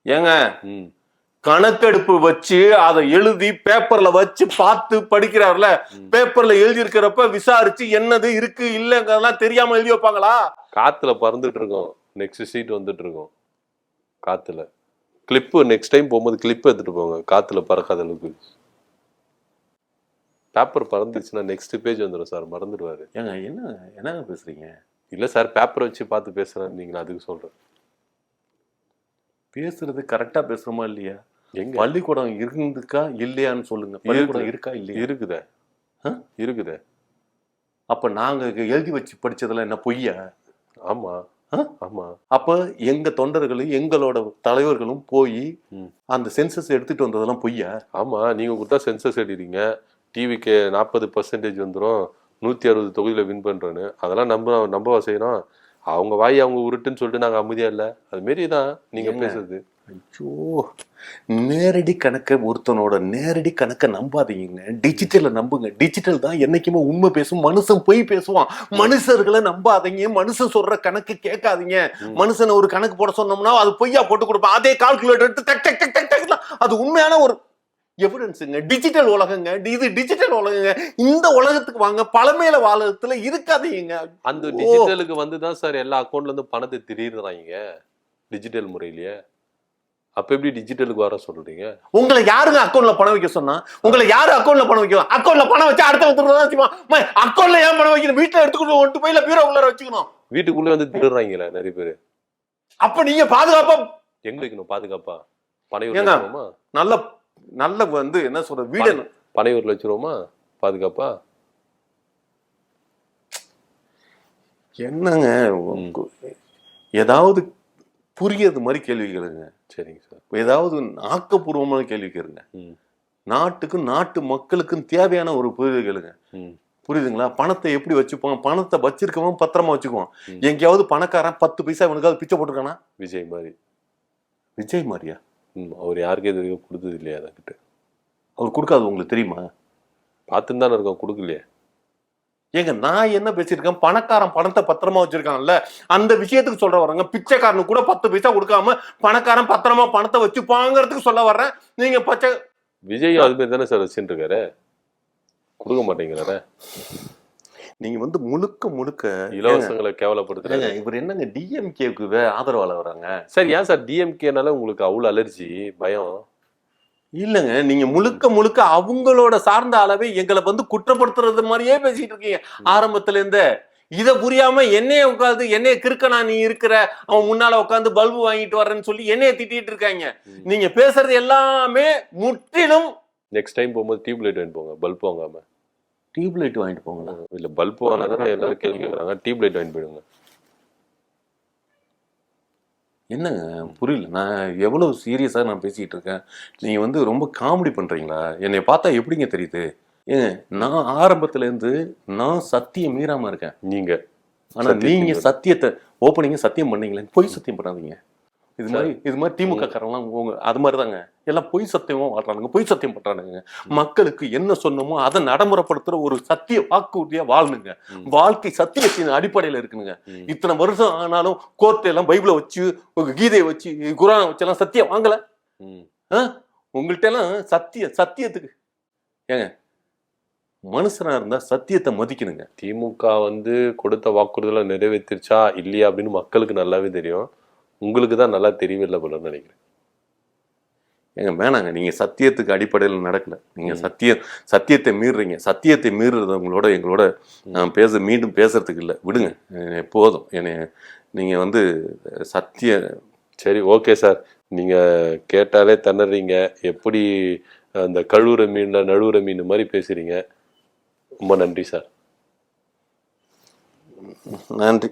ஏங்க கணக்கெடுப்பு வச்சு அதை எழுதி பேப்பர்ல வச்சு பார்த்து படிக்கிறாருல, பேப்பர்ல எழுதி இருக்கிறப்ப விசாரிச்சு என்னது இருக்கு இல்லங்கறதெல்லாம் தெரியாம எழுதி வைப்பாங்களா? காத்துல பறந்துட்டு இருக்கோம், நெக்ஸ்ட் சீட் வந்துட்டு இருக்கோம் காத்துல. கிளிப்பு நெக்ஸ்ட் டைம் போகும்போது கிளிப் எடுத்துட்டு போங்க, காத்துல பறக்காத அளவுக்கு. பேப்பர் பறந்துச்சுன்னா நெக்ஸ்ட் பேஜ் வந்துடும் சார், மறந்துடுவாரு. ஏங்க என்னங்க பேசுறீங்க? இல்ல சார், பேப்பர் வச்சு பார்த்து பேசுறேன், நீங்க அதுக்கு சொல்றேன். பேசுறது கரெக்டா பேசுறோமா இல்லையா? எங்க பள்ளிக்கூடம் இருந்துக்கா இல்லையான்னு சொல்லுங்க. பள்ளிக்கூடம் இருக்கா இல்லையா? இருக்குதே, இருக்குதே. அப்ப நாங்க எழுதி வச்சு படிச்சதெல்லாம் என்ன பொய்யா? ஆமா ஆமா. அப்ப எங்க தொண்டர்களும் எங்களோட தலைவர்களும் போய் அந்த சென்சஸ் எடுத்துட்டு வந்ததெல்லாம் பொய்யா? ஆமா, நீங்க கொடுத்தா சென்சஸ் எடுக்கிறீங்க, டிவிக்கு 40% வந்துடும், 160 தொகுதியில வின் பண்றேன்னு. அதெல்லாம் நம்ப செய்யணும். அவங்க வாய் அவங்க உருட்டுன்னு சொல்லிட்டு நாங்க அமைதியா இல்ல, அது மாரிதான் நீங்க பேசுறது. ஐயோ, நேரடி கணக்கை, ஒருத்தனோட நேரடி கணக்கை நம்பாதீங்க, டிஜிட்டலை நம்புங்க. டிஜிட்டல் தான் என்னைக்குமே உண்மை பேசும், மனுஷன் போய் பேசுவான். மனுஷர்களை நம்பாதீங்க, மனுஷன் சொல்ற கணக்கு கேட்காதீங்க. மனுஷனை ஒரு கணக்கு போட சொன்னோம்னா அது பொய்யா போட்டு கொடுப்பான். அதே கால்குலேட்டர் எடுத்து டக் டக் டக் டக் டக், அது உண்மையான ஒரு எவிடன்ஸுங்க. டிஜிட்டல் உலகங்க, இது டிஜிட்டல் உலகங்க. இந்த உலகத்துக்கு வாங்க, பழமையில வாழத்துல இருக்காதீங்க. அந்த டிஜிட்டலுக்கு வந்துதான் சார் எல்லா அக்கௌண்ட்ல இருந்து பணத்தை திடீர்றாங்க டிஜிட்டல் முறையிலேயே. அப்ப எப்படி டிஜிட்டலுக்கு வர சொல்றீங்க? உங்களை யாருங்க அக்கௌண்ட்ல பணம் வைக்க சொன்னா? உங்களை யாரு அக்கௌண்ட்ல பணம் வைக்கணும்? அக்கௌண்ட்ல பணம் வச்சு அடுத்த அக்கௌண்ட்ல ஏன் பணம் வைக்கணும்? வீட்டுல எடுத்துக்கொண்டு ஒட்டு போய் பீரோ உள்ளார வச்சுக்கணும். வீட்டுக்குள்ளே வந்து திருடுறாங்களே நிறைய பேரு. அப்ப நீங்க பாதுகாப்பா எங்க வைக்கணும்? பாதுகாப்பா பணம் நல்ல நல்ல வந்து என்ன சொல்ற வீடு பனையூர்ல வச்சிருவோமா பாதுகாப்பா? என்னங்க ஏதாவது புரியுறது மாதிரி கேள்வி கேளுங்க. சரிங்க சார். ஏதாவது ஆக்கப்பூர்வமான கேள்வி கேளுங்க. நாட்டுக்கும் நாட்டு மக்களுக்கும் தேவையான ஒரு புரிதல் கேளுங்க. புரியுதுங்களா? பணத்தை எப்படி வச்சுப்போம், பணத்தை வச்சிருக்கவன் பத்திரமா வச்சுக்குவான். எங்கேயாவது பணக்காரன் 10 பைசா இவனுக்காவது பிச்சை போட்டுருக்கானா? விஜய் மாதிரி. விஜய் மாதிரியா? அவர் யாருக்கே இது வரைக்கும் கொடுத்தது இல்லையா? அதக்கிட்ட அவர் கொடுக்காது உங்களுக்கு தெரியுமா? பார்த்துன்னு தானே இருக்கோம், கொடுக்கலையே. ஏங்க நான் என்ன பேசியிருக்கேன், பணக்காரன் பணத்தை பத்திரமா வச்சிருக்கான்ல அந்த விஷயத்துக்கு சொல்ற வர்றேங்க. பிச்சைக்காரனுக்கு கூட 10 பைசா கொடுக்காம பணக்காரன் பத்திரமா பணத்தை வச்சுப்பாங்கிறதுக்கு சொல்ல வர்றேன். நீங்க பச்சை விஜய் அது மாதிரி தானே சார் வச்சுட்டு இருக்காரு, கொடுக்க மாட்டேங்கிறாரு. நீங்க வந்து முழுக்க முழுக்க இலவசங்களை கேவலப்படுத்துறாங்க. இவர் என்னங்க டிஎம்கேக்கு ஆதரவால வராங்க சார்? ஏன் சார் டிஎம்கேனால உங்களுக்கு அவ்வளவு அலர்ஜி, பயம்? இல்லங்க, நீங்க முழுக்க முழுக்க அவங்களோட சார்ந்த அளவை எங்களை வந்து குற்றப்படுத்துறது மாதிரியே பேசிட்டு இருக்கீங்க ஆரம்பத்துல இருந்து. இத புரியாம என்னைய உட்காந்து என்னைய கிறுக்கனா நீ இருக்கிற, அவன் முன்னால உட்காந்து பல்பு வாங்கிட்டு வர்றேன்னு சொல்லி என்னைய திட்டிட்டு இருக்காங்க. நீங்க பேசுறது எல்லாமே முற்றிலும். நெக்ஸ்ட் டைம் போகும்போது டியூப் லைட் வாங்கிட்டு போங்க, பல்ப் வாங்காம. டியூப் லைட் வாங்கிட்டு போங்களா? இல்ல பல்ப் வாங்கினா எல்லாரும் கேள்வி கேட்கறாங்க, டியூப் லைட் வாங்கிட்டு போயிடுங்க. என்னங்க புரியல, நான் எவ்வளவு சீரியஸா நான் பேசிட்டு இருக்கேன், நீங்க வந்து ரொம்ப காமெடி பண்றீங்களா? என்னை பார்த்தா எப்படிங்க தெரியுது? ஏங்க நான் ஆரம்பத்துல இருந்து நான் சத்தியம் மீறாம இருக்கேன். நீங்க ஆனா நீங்க சத்தியத்தை ஓப்பனிங்க சத்தியம் பண்ணீங்களே, பொய் சத்தியம் பண்ணாதீங்க. இது மாதிரி திமுக காரங்களாம் அது மாதிரிதாங்க, எல்லாம் பொய் சத்தியமா வாழ்றானுங்க, பொய் சத்தியம் பண்றானுங்க. மக்களுக்கு என்ன சொன்னமோ அதை நடைமுறைப்படுத்துற ஒரு சத்திய வாக்குறுதியா வாழணுங்க. வாழ்க்கை சத்தியத்தின் அடிப்படையில இருக்குனுங்க. இத்தனை வருஷம் ஆனாலும் கோர்ட்டை எல்லாம் பைபிளை வச்சு கீதையை வச்சு குரானை வச்சு எல்லாம் சத்தியம் வாங்கல. உங்கள்கிட்ட எல்லாம் சத்தியத்துக்கு ஏங்க மனுஷனா இருந்தா சத்தியத்தை மதிக்கணுங்க. திமுக வந்து கொடுத்த வாக்குறுதிகளை நிறைவேற்றிருச்சா இல்லையா அப்படின்னு மக்களுக்கு நல்லாவே தெரியும். உங்களுக்கு தான் நல்லா தெரியவில்லை போல நினைக்கிறேன். ஏங்க வேணாங்க, நீங்க சத்தியத்துக்கு அடிப்படையில் நடக்கல. நீங்க சத்தியத்தை மீறுறீங்க. சத்தியத்தை மீறுறது எங்களோட நான் மீண்டும் பேசுறதுக்கு இல்லை, விடுங்க போதும். நீங்க வந்து சரி ஓகே சார், நீங்க கேட்டாலே திணறீங்க. எப்படி அந்த கழுவுற மீன்ல நழுவுற மீன் மாதிரி பேசுறீங்க. ரொம்ப நன்றி சார். நன்றி.